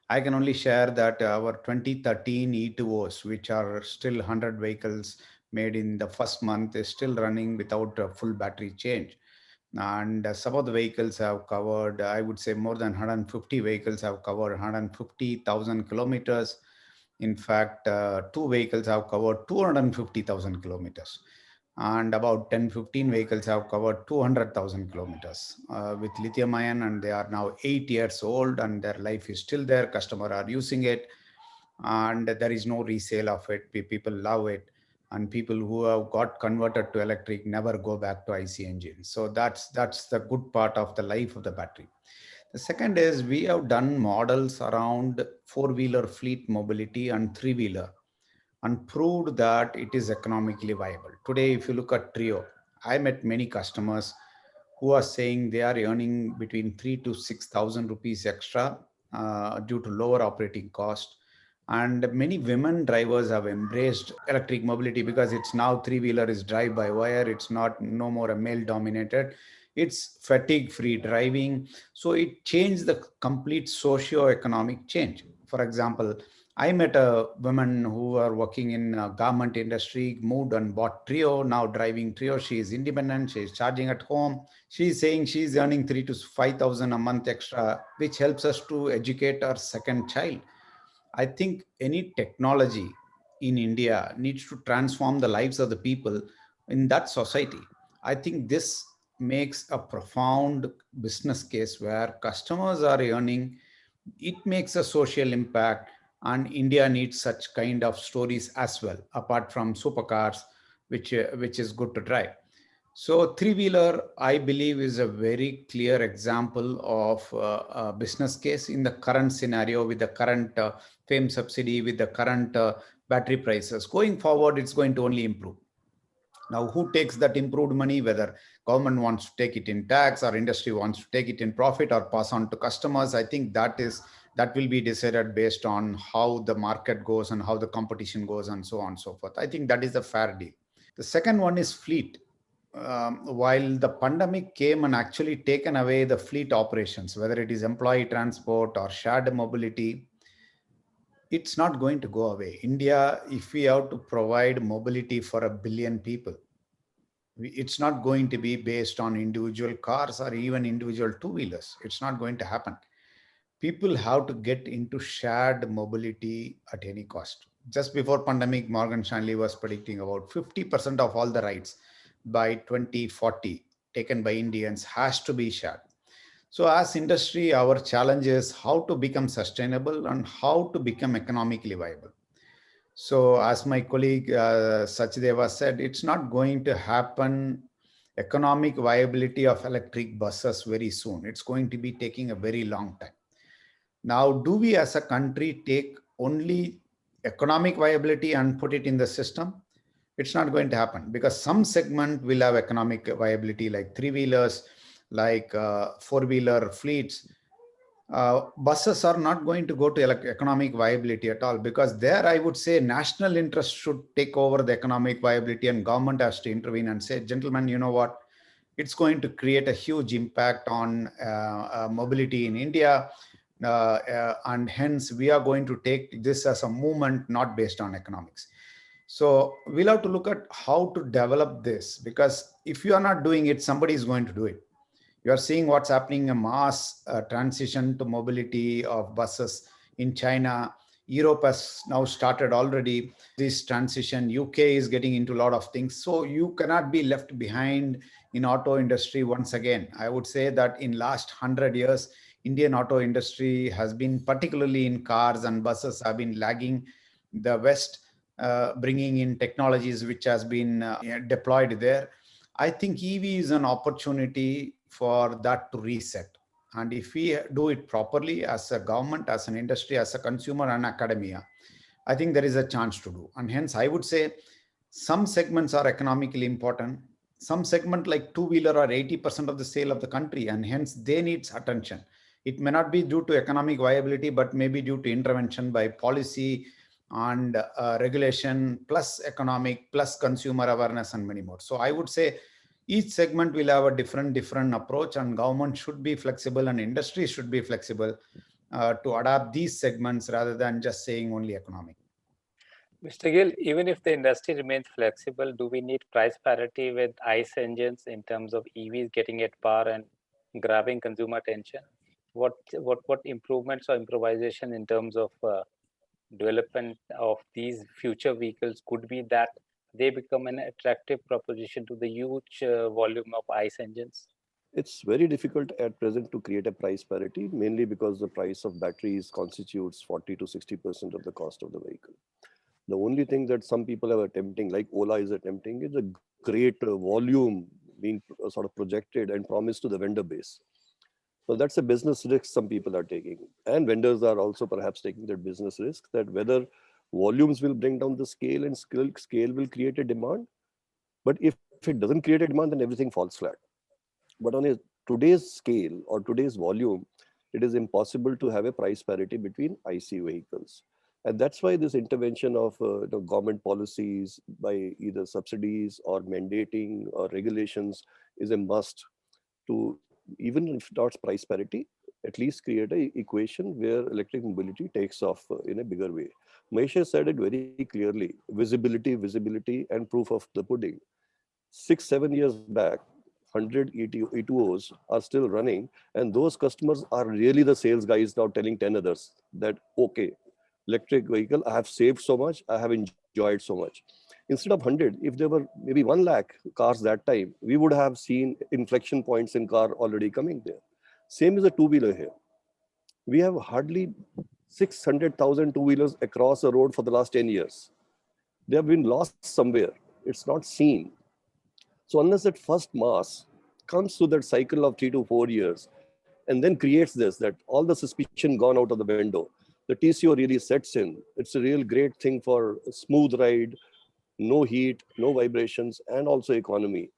I can only share that our 2013 E2Os, which are still 100 vehicles made in the first month, is still running without a full battery change. And some of the vehicles have covered, I would say more than 150 vehicles have covered 150,000 kilometers. In fact, two vehicles have covered 250,000 kilometers. And about 10, 15 vehicles have covered 200,000 kilometers with lithium ion, and they are now 8 years old and their life is still there. Customers are using it and there is no resale of it. People love it. And people who have got converted to electric never go back to IC engines. So that's the good part of the life of the battery. The second is we have done models around four-wheeler fleet mobility and three-wheeler and proved that it is economically viable. Today, if you look at Trio, I met many customers who are saying they are earning between 3 to 6,000 rupees extra due to lower operating cost. And many women drivers have embraced electric mobility because it's now three-wheeler is drive by wire. It's not no more a male dominated. It's fatigue-free driving. So it changed the complete socio-economic change. For example, I met a woman who are working in garment industry, moved and bought Trio, now driving Trio. She is independent. She is charging at home. She's saying she's earning 3 to 5,000 a month extra, which helps us to educate our second child. I think any technology in India needs to transform the lives of the people in that society. I think this makes a profound business case where customers are earning. It makes a social impact, and India needs such kind of stories as well, apart from supercars, which is good to drive. So three-wheeler, I believe, is a very clear example of a business case in the current scenario with the current FAME subsidy, with the current battery prices. Going forward, it's going to only improve. Now, who takes that improved money, whether government wants to take it in tax or industry wants to take it in profit or pass on to customers, I think that will be decided based on how the market goes and how the competition goes and so on and so forth. I think that is a fair deal. The second one is fleet. While the pandemic came and actually taken away the fleet operations, whether it is employee transport or shared mobility, it's not going to go away. India, if we have to provide mobility for 1 billion people, it's not going to be based on individual cars or even individual two-wheelers. It's not going to happen. People have to get into shared mobility at any cost. Just before pandemic, Morgan Stanley was predicting about 50% of all the rides by 2040 taken by Indians has to be shared. So as industry, our challenge is how to become sustainable and how to become economically viable. So as my colleague Sachdeva said, it's not going to happen economic viability of electric buses very soon. It's going to be taking a very long time. Now, do we as a country take only economic viability and put it in the system? It's not going to happen because some segment will have economic viability like three-wheelers, like four-wheeler fleets. Buses are not going to go to economic viability at all because there I would say national interest should take over the economic viability and government has to intervene and say, gentlemen, you know what? It's going to create a huge impact on mobility in India. And hence we are going to take this as a movement, not based on economics. So we'll have to look at how to develop this because if you are not doing it, somebody is going to do it. You are seeing what's happening, a mass transition to mobility of buses in China. Europe has now started already this transition. UK is getting into a lot of things. So you cannot be left behind in auto industry once again. I would say that in last 100 years, Indian auto industry has been, particularly in cars and buses, have been lagging the West, bringing in technologies which has been deployed there. I think EV is an opportunity for that to reset. And if we do it properly as a government, as an industry, as a consumer and academia, I think there is a chance to do. And hence, I would say some segments are economically important. Some segment like two-wheeler are 80% of the sale of the country, and hence they need attention. It may not be due to economic viability, but maybe due to intervention by policy and regulation, plus economic, plus consumer awareness and many more. So I would say each segment will have a different approach, and government should be flexible and industry should be flexible to adapt these segments rather than just saying only economic. Mr. Gill, even if the industry remains flexible, do we need price parity with ICE engines in terms of EVs getting at par and grabbing consumer attention? What improvements or improvisation in terms of development of these future vehicles could be that they become an attractive proposition to the huge volume of ICE engines? It's very difficult at present to create a price parity, mainly because the price of batteries constitutes 40 to 60% of the cost of the vehicle. The only thing that some people are attempting, like Ola is attempting, is a great volume being sort of projected and promised to the vendor base. So that's a business risk some people are taking. And vendors are also perhaps taking that business risk, that whether volumes will bring down the scale and scale will create a demand. But if it doesn't create a demand, then everything falls flat. But on today's scale or today's volume, it is impossible to have a price parity between IC vehicles. And that's why this intervention of government policies by either subsidies or mandating or regulations is a must to, even if not price parity, at least create an equation where electric mobility takes off in a bigger way. Mahesh said it very clearly, visibility, and proof of the pudding. 6-7 years back, 100 E2Os are still running, and those customers are really the sales guys now telling 10 others that, okay, electric vehicle, I have saved so much, I have enjoyed so much. Instead of 100, if there were maybe 1 lakh cars that time, we would have seen inflection points in car already coming there. Same is a two-wheeler here. We have hardly 600,000 two-wheelers across the road for the last 10 years. They have been lost somewhere. It's not seen. So unless that first mass comes to that cycle of 3 to 4 years and then creates this, that all the suspicion gone out of the window, the TCO really sets in. It's a real great thing for a smooth ride, no heat, no vibrations, and also economy.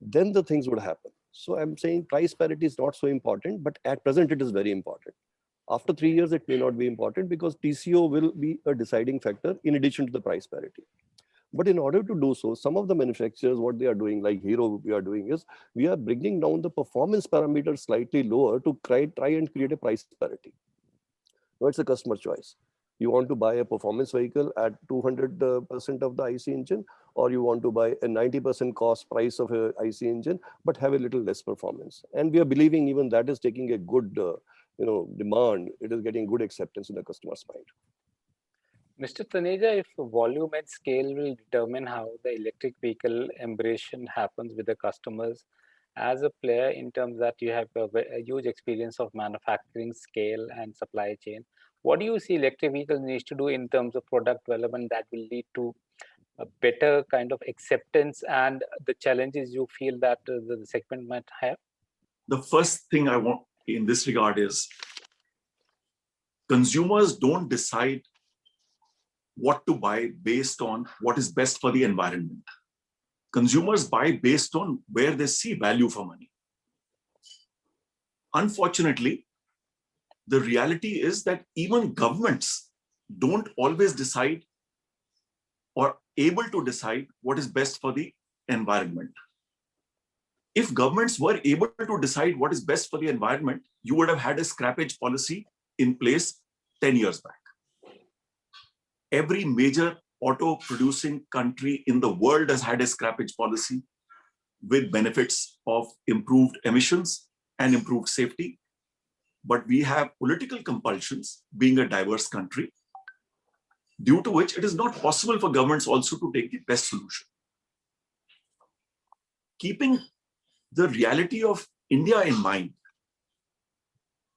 Then the things would happen. So I'm saying price parity is not so important, but at present it is very important. After 3 years, it may not be important because TCO will be a deciding factor in addition to the price parity. But in order to do so, some of the manufacturers, what they are doing, like Hero, we are doing is, we are bringing down the performance parameters slightly lower to try and create a price parity. Now it's a customer choice. You want to buy a performance vehicle at 200% of the IC engine, or you want to buy a 90% cost price of a IC engine, but have a little less performance. And we are believing even that is taking a good demand. It is getting good acceptance in the customer's mind. Mr. Taneja, if volume and scale will determine how the electric vehicle embrace happens with the customers, as a player in terms that you have a huge experience of manufacturing, scale and supply chain, what do you see electric vehicles needs to do in terms of product development that will lead to a better kind of acceptance and the challenges you feel that the segment might have? The first thing I want in this regard is consumers don't decide what to buy based on what is best for the environment. Consumers buy based on where they see value for money. Unfortunately, the reality is that even governments don't always decide or able to decide what is best for the environment. If governments were able to decide what is best for the environment, you would have had a scrappage policy in place 10 years back. Every major auto producing country in the world has had a scrappage policy with benefits of improved emissions and improved safety. But we have political compulsions, being a diverse country, due to which it is not possible for governments also to take the best solution. Keeping the reality of India in mind,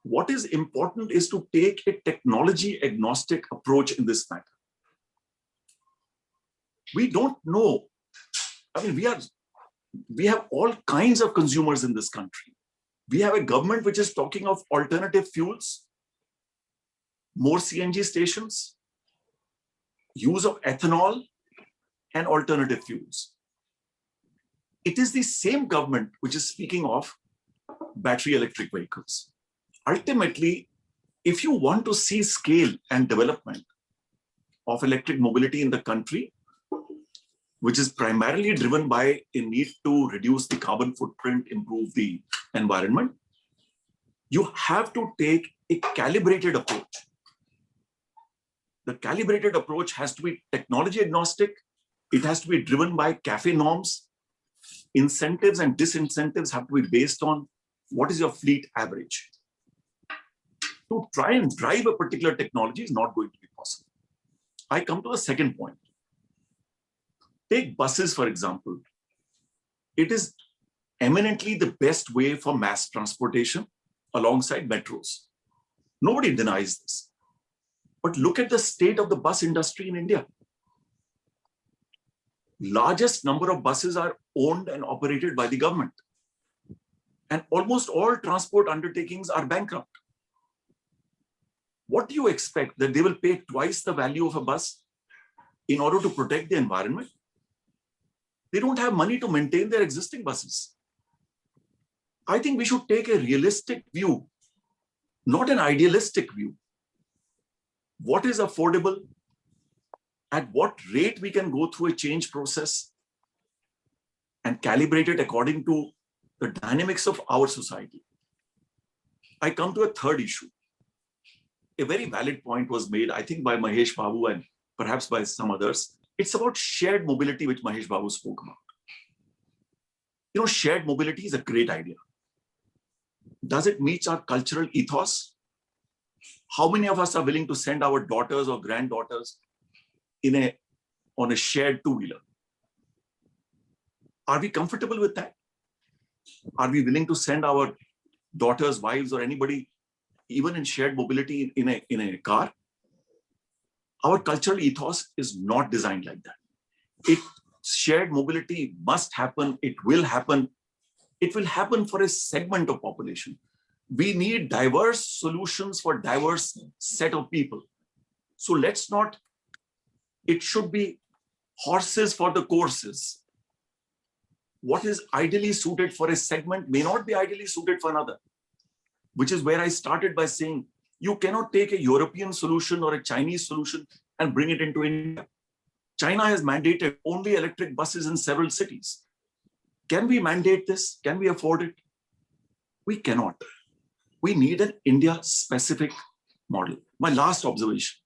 what is important is to take a technology agnostic approach in this matter. We don't know. I mean, we have all kinds of consumers in this country. We have a government which is talking of alternative fuels, more CNG stations, use of ethanol and alternative fuels. It is the same government which is speaking of battery electric vehicles. Ultimately, if you want to see scale and development of electric mobility in the country, which is primarily driven by a need to reduce the carbon footprint, improve the environment, you have to take a calibrated approach. The calibrated approach has to be technology agnostic. It has to be driven by CAFE norms. Incentives and disincentives have to be based on what is your fleet average. To try and drive a particular technology is not going to be possible. I come to the second point. Take buses, for example. It is eminently the best way for mass transportation alongside metros. Nobody denies this. But look at the state of the bus industry in India. Largest number of buses are owned and operated by the government. And almost all transport undertakings are bankrupt. What do you expect? That they will pay twice the value of a bus in order to protect the environment? They don't have money to maintain their existing buses. I think we should take a realistic view, not an idealistic view. What is affordable? At what rate we can go through a change process and calibrate it according to the dynamics of our society. I come to a third issue. A very valid point was made, I think, by Mahesh, Babu, and perhaps by some others. It's about shared mobility, which Mahesh Babu spoke about. You know, shared mobility is a great idea. Does it meet our cultural ethos? How many of us are willing to send our daughters or granddaughters on a shared two-wheeler? Are we comfortable with that? Are we willing to send our daughters, wives, or anybody even in shared mobility in a car? Our cultural ethos is not designed like that. Shared mobility must happen. It will happen. It will happen for a segment of population. We need diverse solutions for diverse set of people. So let's not, it should be horses for the courses. What is ideally suited for a segment may not be ideally suited for another, which is where I started by saying, you cannot take a European solution or a Chinese solution and bring it into India. China has mandated only electric buses in several cities. Can we mandate this? Can we afford it? We cannot. We need an India-specific model. My last observation.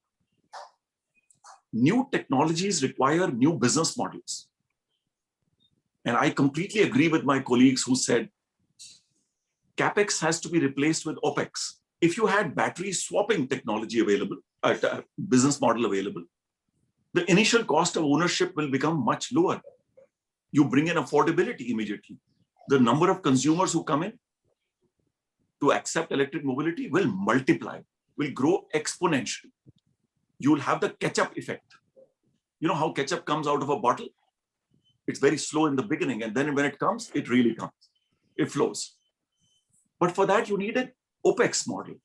New technologies require new business models. And I completely agree with my colleagues who said, CapEx has to be replaced with OpEx. If you had battery swapping technology available, business model available, the initial cost of ownership will become much lower. You bring in affordability immediately. The number of consumers who come in to accept electric mobility will multiply, will grow exponentially. You will have the ketchup effect. You know how ketchup comes out of a bottle? It's very slow in the beginning, and then when it comes, it really comes. It flows. But for that, you need an OpEx model.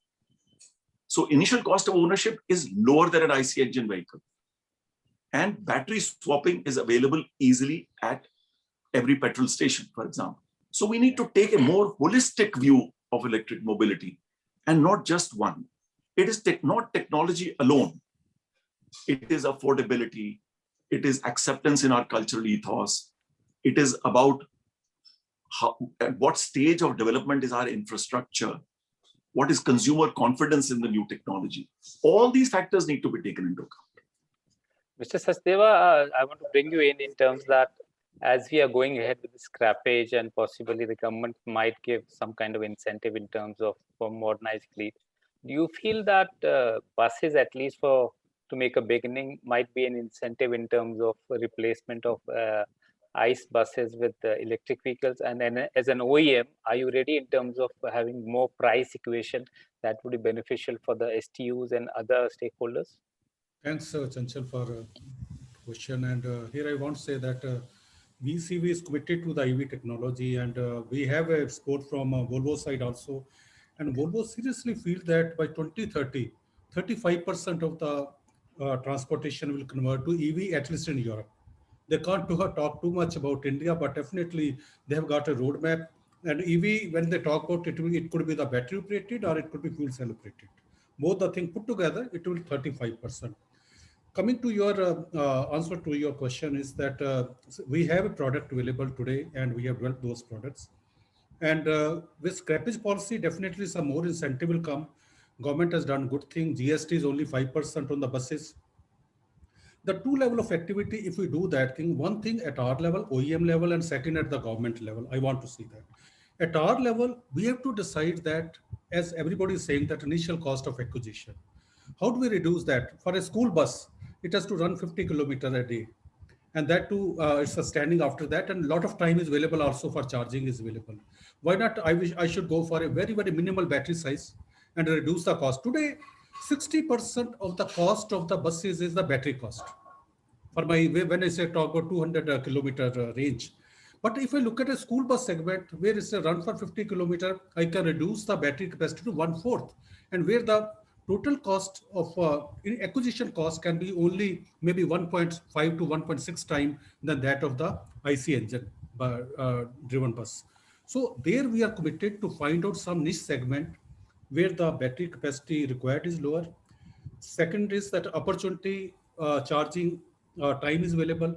So initial cost of ownership is lower than an IC engine vehicle. And battery swapping is available easily at every petrol station, for example. So we need to take a more holistic view of electric mobility and not just one. It is not technology alone. It is affordability. It is acceptance in our cultural ethos. It is about at what stage of development is our infrastructure. What is consumer confidence in the new technology? All these factors need to be taken into account. Mr. Sachdeva, I want to bring you in terms that as we are going ahead with the scrappage and possibly the government might give some kind of incentive in terms of for modernized fleet, do you feel that buses, at least to make a beginning, might be an incentive in terms of replacement of ICE buses with electric vehicles? And then as an OEM, are you ready in terms of having more price equation that would be beneficial for the STUs and other stakeholders? Thanks, Chanchal, for question. And here I want to say that VCV is committed to the EV technology, and we have a support from Volvo side also. And Volvo seriously feel that by 2030, 35% of the transportation will convert to EV, at least in Europe. They can't talk too much about India, but definitely they have got a roadmap. And EV, when they talk about it, it could be the battery operated or it could be fuel cell operated. Both the thing put together, it will 35%. Coming to your answer to your question is that we have a product available today and we have developed those products. And with scrappage policy, definitely some more incentive will come. Government has done good thing. GST is only 5% on the buses. The two level of activity, if we do that thing, one thing at our level, OEM level, and second at the government level, I want to see that. At our level, we have to decide that, as everybody is saying, that initial cost of acquisition. How do we reduce that? For a school bus, it has to run 50 kilometers a day. And that too, it's a standing after that, and a lot of time is available also for charging is available. Why not? I wish I should go for a very, very minimal battery size and reduce the cost. Today, 60% of the cost of the buses is the battery cost. For my, when I say talk about 200 kilometer range. But if I look at a school bus segment where it's a run for 50 kilometer, I can reduce the battery capacity to 1/4, and where the total cost of acquisition cost can be only maybe 1.5 to 1.6 times than that of the IC engine driven bus. So there we are committed to find out some niche segment where the battery capacity required is lower. Second is that opportunity charging time is available,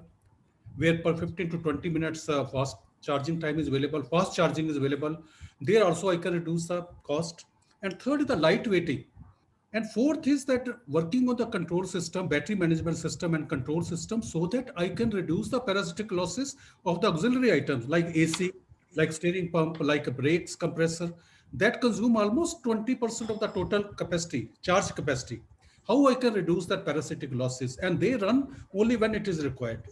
where per 15 to 20 minutes fast charging time is available, fast charging is available. There also I can reduce the cost. And third is the light weighting. And fourth is that working on the control system, battery management system and control system, so that I can reduce the parasitic losses of the auxiliary items like AC, like steering pump, like brakes, compressor, that consume almost 20% of the total capacity, charge capacity. How I can reduce that parasitic losses? And they run only when it is required.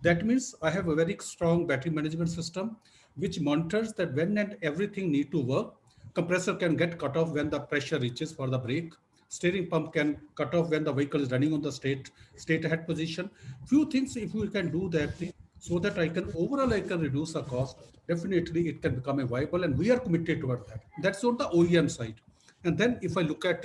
That means I have a very strong battery management system, which monitors that when and everything need to work. Compressor can get cut off when the pressure reaches for the brake. Steering pump can cut off when the vehicle is running on the straight ahead position. Few things, if we can do that thing, so that I can overall I can reduce the cost, definitely it can become a viable, and we are committed toward that. That's on the OEM side. And then if I look at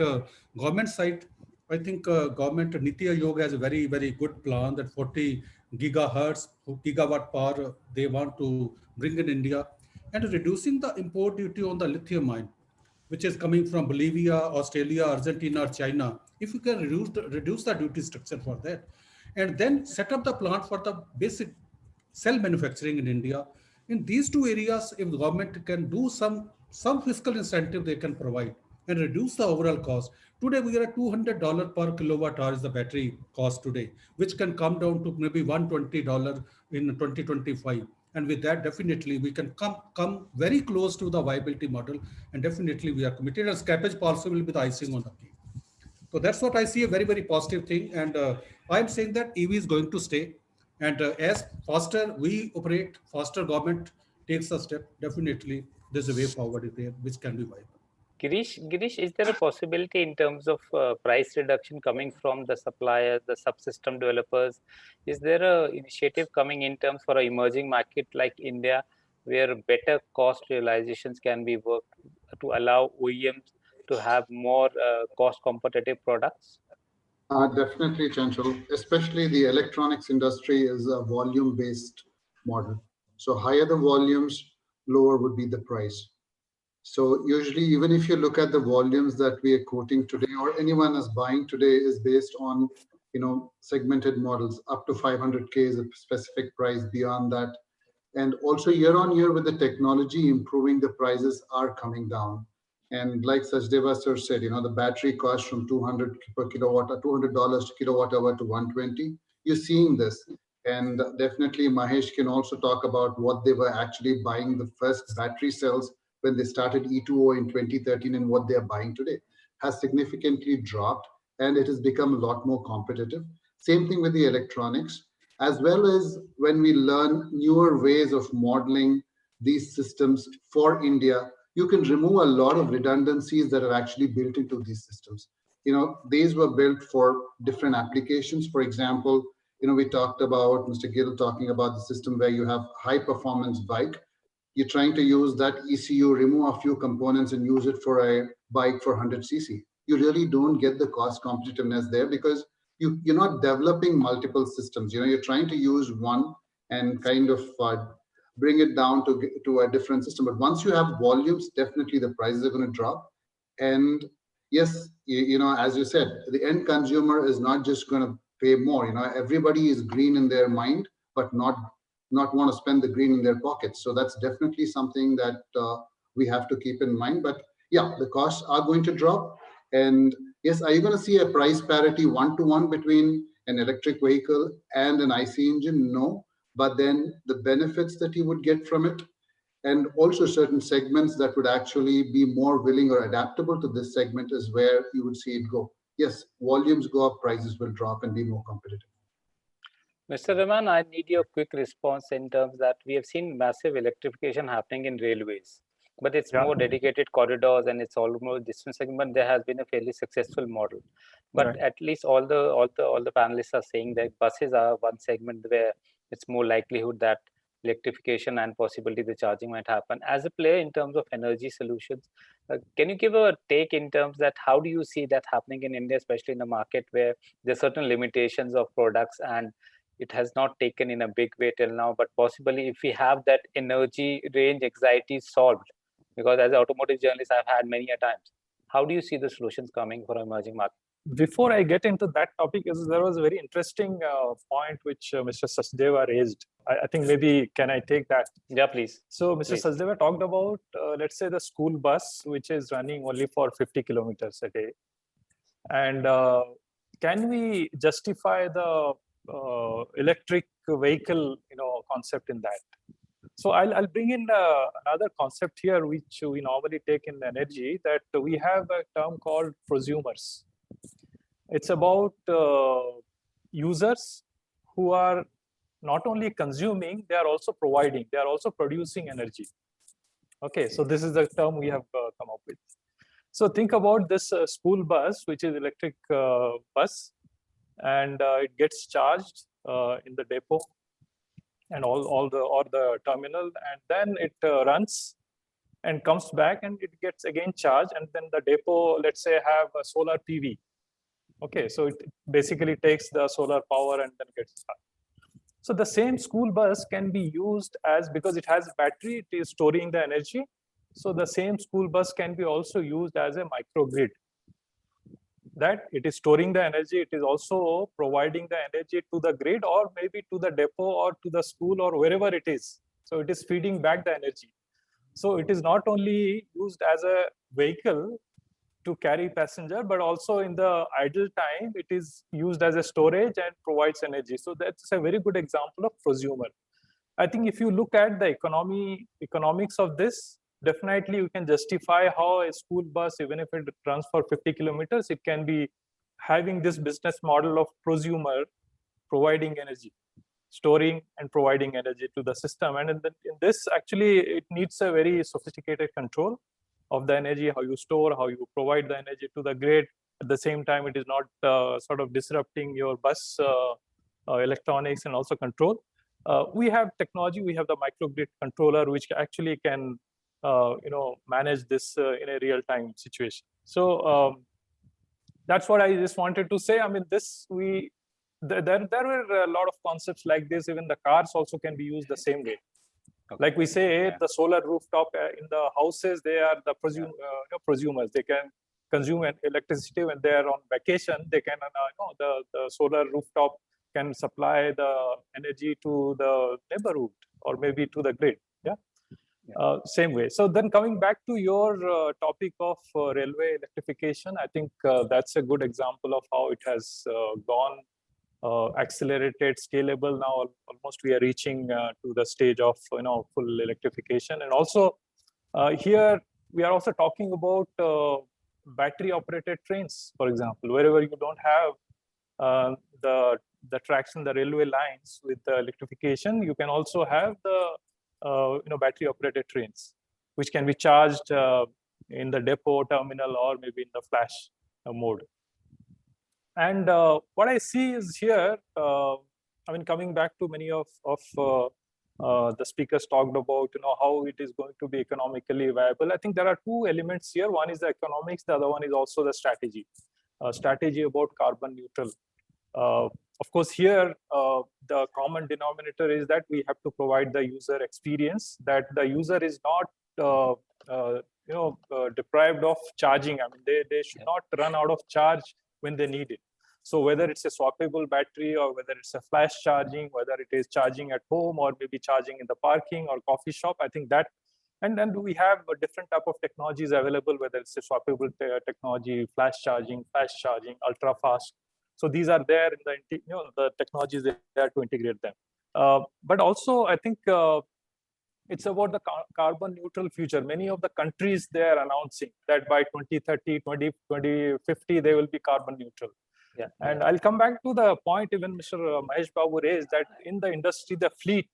government side, I think government Niti Aayog has a very, very good plan that 40 gigawatt power they want to bring in India, and reducing the import duty on the lithium mine, which is coming from Bolivia, Australia, Argentina, or China. If you can reduce the duty structure for that, and then set up the plant for the basic cell manufacturing in India. In these two areas, if the government can do some fiscal incentive, they can provide and reduce the overall cost. Today, we are at $200 per kilowatt hour is the battery cost today, which can come down to maybe $120 in 2025. And with that, definitely we can come very close to the viability model. And definitely we are committed. And scrappage policy will be the icing on the cake. So that's what I see a very, very positive thing. And I'm saying that EV is going to stay. And as faster we operate, faster government takes a step, definitely there's a way forward there which can be viable. Girish, is there a possibility in terms of price reduction coming from the suppliers, the subsystem developers? Is there a initiative coming in terms for an emerging market like India, where better cost realizations can be worked to allow OEMs to have more cost competitive products? Definitely, Chanchal. Especially the electronics industry is a volume-based model. So higher the volumes, lower would be the price. So usually, even if you look at the volumes that we are quoting today, or anyone is buying today, is based on segmented models. Up to 500K is a specific price. Beyond that, and also year on year with the technology improving, the prices are coming down. And like Sachdeva sir said, the battery cost from 200 per kilowatt, or $200 kilowatt hour to 120. You're seeing this. And definitely Mahesh can also talk about what they were actually buying the first battery cells when they started E2O in 2013, and what they're buying today has significantly dropped, and it has become a lot more competitive. Same thing with the electronics, as well as when we learn newer ways of modeling these systems for India, you can remove a lot of redundancies that are actually built into these systems. These were built for different applications. For example, We talked about Mr. Gill talking about the system where you have high performance bike. You're trying to use that ECU, remove a few components and use it for a bike for 100cc. You really don't get the cost competitiveness there because you're not developing multiple systems. You're trying to use one and kind of bring it down to a different system. But once you have volumes, definitely the prices are going to drop. And yes, as you said, the end consumer is not just going to pay more. Everybody is green in their mind, but not want to spend the green in their pockets. So that's definitely something that we have to keep in mind. But yeah, the costs are going to drop. And yes, are you going to see a price parity 1-to-1 between an electric vehicle and an IC engine? No. But then the benefits that you would get from it, and also certain segments that would actually be more willing or adaptable to this segment is where you would see it go. Yes, volumes go up, prices will drop and be more competitive. Mr. Rahman, I need your quick response in terms that we have seen massive electrification happening in railways, but it's more dedicated corridors and it's almost distance segment. There has been a fairly successful model, but at least all the panelists are saying that buses are one segment where it's more likelihood that electrification and possibly the charging might happen. As a player in terms of energy solutions, can you give a take in terms that how do you see that happening in India, especially in a market where there's certain limitations of products and it has not taken in a big way till now, but possibly if we have that energy range anxiety solved, because as an automotive journalist, I've had many a times. How do you see the solutions coming for emerging markets? Before I get into that topic, there was a very interesting point which Mr. Sachdeva raised. I think maybe can I take that? Yeah, please. So Mr. Sachdeva talked about, let's say the school bus, which is running only for 50 kilometers a day. And can we justify the electric vehicle, concept in that? So I'll bring in another concept here, which we normally take in energy, that we have a term called prosumers. It's about users who are not only consuming, they are also providing, they are also producing energy. Okay, so this is the term we have come up with. So think about this school bus, which is electric bus, and it gets charged in the depot and all the terminal, and then it runs and comes back and it gets again charged, and then the depot, let's say, have a solar PV. Okay, so it basically takes the solar power and then gets charged. So the same school bus can be used as, because it has a battery, it is storing the energy. So the same school bus can be also used as a microgrid. That it is storing the energy, it is also providing the energy to the grid or maybe to the depot or to the school or wherever it is. So it is feeding back the energy. So it is not only used as a vehicle to carry passenger, but also in the idle time, it is used as a storage and provides energy. So that's a very good example of prosumer. I think if you look at the economics of this, definitely you can justify how a school bus, even if it runs for 50 kilometers, it can be having this business model of prosumer providing energy, storing and providing energy to the system. And in this, actually, it needs a very sophisticated control of the energy, how you store, how you provide the energy to the grid. At the same time, it is not sort of disrupting your bus electronics and also control. We have technology, we have the microgrid controller, which actually can manage this in a real-time situation. So that's what I just wanted to say. I mean, there were a lot of concepts like this. Even the cars also can be used the same way. Okay. Like we say, the solar rooftop in the houses, they are the prosumers. They can consume electricity when they are on vacation. They can, the solar rooftop can supply the energy to the neighborhood or maybe to the grid. Same way. So then coming back to your topic of railway electrification, I think that's a good example of how it has gone accelerated, scalable. Now almost we are reaching to the stage of full electrification. And also here we are also talking about battery operated trains, for example, wherever you don't have the tracks in the railway lines with the electrification, you can also have the battery operated trains, which can be charged in the depot terminal or maybe in the flash mode. And what I see is here, I mean, coming back to many of the speakers talked about, how it is going to be economically viable. I think there are two elements here. One is the economics. The other one is also the strategy. Strategy about carbon neutral. Of course, here the common denominator is that we have to provide the user experience, that the user is not deprived of charging. I mean, they should not run out of charge when they need it. So whether it's a swappable battery or whether it's a flash charging, whether it is charging at home or maybe charging in the parking or coffee shop, I think that, and then we have a different type of technologies available, whether it's a swappable technology, flash charging, ultra fast. So these are there in the technologies there to integrate them. But also, I think it's about the carbon neutral future. Many of the countries, they are announcing that by 2030, 2050, they will be carbon neutral. Yeah. And I'll come back to the point even Mr. Mahesh Babu raised, that in the industry, the fleet,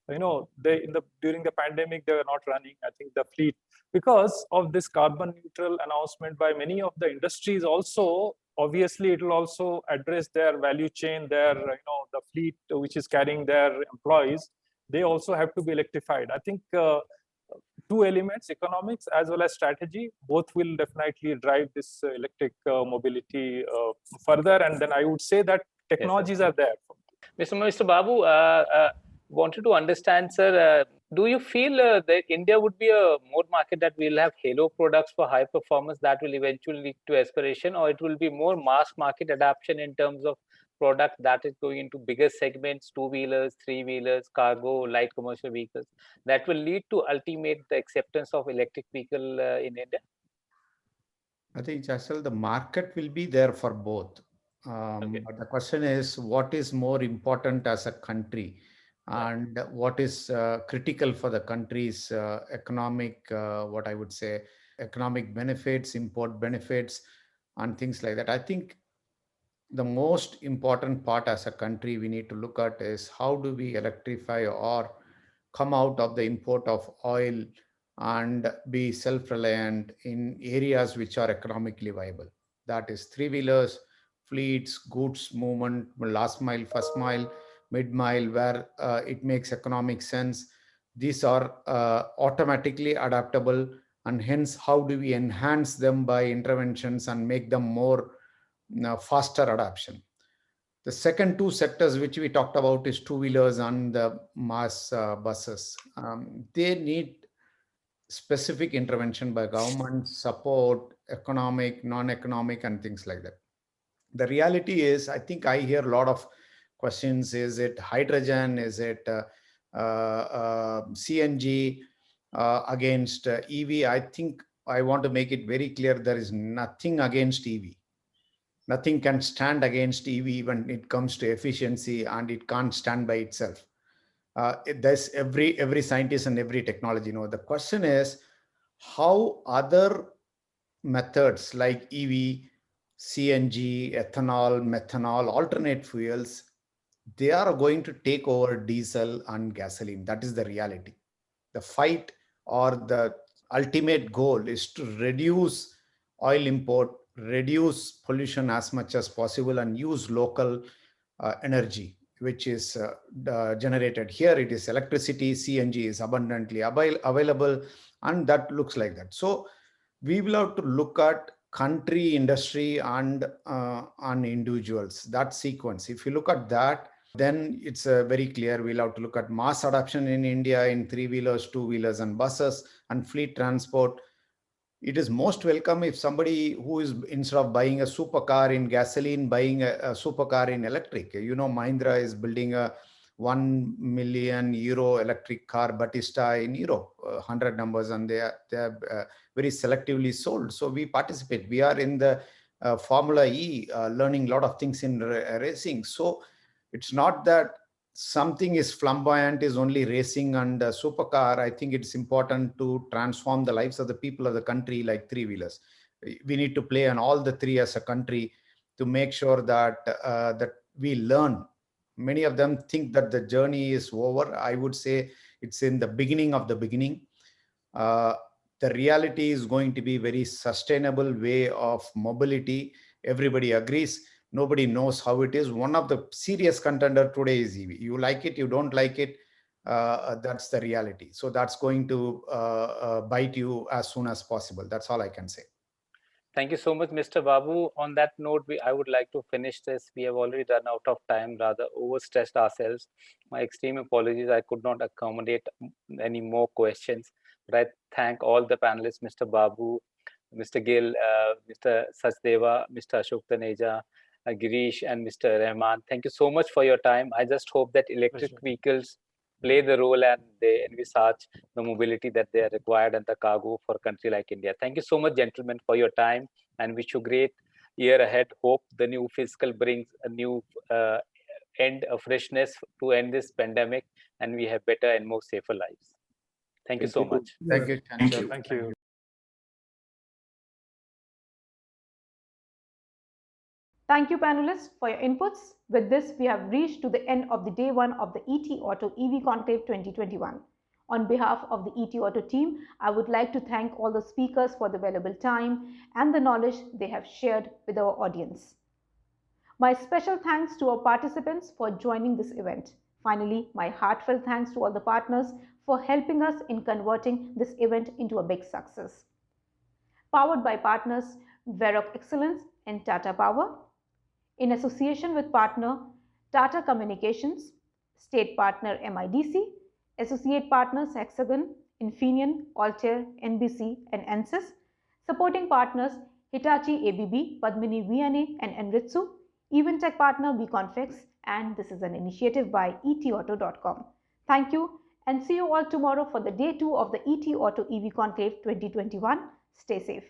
during the pandemic, they were not running, I think, the fleet, because of this carbon neutral announcement by many of the industries. Also, obviously, it will also address their value chain, their, the fleet which is carrying their employees. They also have to be electrified. I think two elements, economics as well as strategy, both will definitely drive this electric mobility further. And then I would say that technologies are there. Mr. Babu, wanted to understand, sir, do you feel that India would be a more market that will have halo products for high performance that will eventually lead to aspiration, or it will be more mass market adoption in terms of product that is going into bigger segments, two-wheelers, three-wheelers, cargo, light commercial vehicles, that will lead to ultimate the acceptance of electric vehicle in India? I think, Chachal, the market will be there for both. Okay. But the question is, what is more important as a country, and what is critical for the country's economic, what I would say, economic benefits, import benefits, and things like that. I think the most important part as a country we need to look at is how do we electrify or come out of the import of oil and be self-reliant in areas which are economically viable. That is three-wheelers, fleets, goods movement, last mile, first mile, mid mile, where it makes economic sense. These are automatically adaptable, and hence how do we enhance them by interventions and make them more faster adoption. The second two sectors which we talked about is two-wheelers and the mass buses. They need specific intervention by government, support, economic, non-economic, and things like that. The reality is, I think I hear a lot of questions. Is it hydrogen? Is it CNG against EV? I think I want to make it very clear there is nothing against EV. Nothing can stand against EV when it comes to efficiency, and it can't stand by itself. There's every scientist and every technology. The question is how other methods like EV, CNG, ethanol, methanol, alternate fuels, they are going to take over diesel and gasoline. That is the reality. The fight or the ultimate goal is to reduce oil import, reduce pollution as much as possible, and use local energy, which is generated here. It is electricity. CNG is abundantly available, and that looks like that. So we will have to look at country, industry, and individuals, that sequence. If you look at that, then it's very clear. We'll have to look at mass adoption in India in three-wheelers, two-wheelers, and buses, and fleet transport. It is most welcome if somebody who is, instead of buying a supercar in gasoline, buying a supercar in electric. Mahindra is building a 1 million euro electric car, Battista, in Europe, 100 numbers, and they are very selectively sold. So we participate. We are in the Formula E, learning a lot of things in racing. So it's not that something is flamboyant, is only racing and a supercar. I think it's important to transform the lives of the people of the country like three-wheelers. We need to play on all the three as a country to make sure that that we learn. Many of them think that the journey is over. I would say it's in the beginning of the beginning. The reality is going to be very sustainable way of mobility. Everybody agrees. Nobody knows how it is. One of the serious contender today is EV. You like it, you don't like it. That's the reality. So that's going to bite you as soon as possible. That's all I can say. Thank you so much, Mr. Babu. On that note, I would like to finish this. We have already run out of time, rather overstressed ourselves. My extreme apologies. I could not accommodate any more questions. But I thank all the panelists, Mr. Babu, Mr. Gill, Mr. Sachdeva, Mr. Ashok Taneja, Girish, and Mr. Rahman. Thank you so much for your time. I just hope that electric vehicles play the role and they envisage the mobility that they are required and the cargo for a country like India. Thank you so much, gentlemen, for your time, and wish you great year ahead. Hope the new fiscal brings a new end of freshness to end this pandemic, and we have better and more safer lives. Thank you so much. Thank you. Thank you. Thank you. Thank you, panelists, for your inputs. With this, we have reached to the end of the day one of the ET Auto EV Conclave 2021. On behalf of the ET Auto team, I would like to thank all the speakers for the valuable time and the knowledge they have shared with our audience. My special thanks to our participants for joining this event. Finally, my heartfelt thanks to all the partners for helping us in converting this event into a big success. Powered by partners Varroc Excellence and Tata Power, in association with partner Tata Communications, state partner MIDC, associate partners Hexagon, Infineon, Altair, NBC, and ANSYS, supporting partners Hitachi ABB, Padmini VNA, and Enritsu, event tech partner VConfix, and this is an initiative by etauto.com. Thank you, and see you all tomorrow for the day 2 of the ET Auto EV Conclave 2021. Stay safe.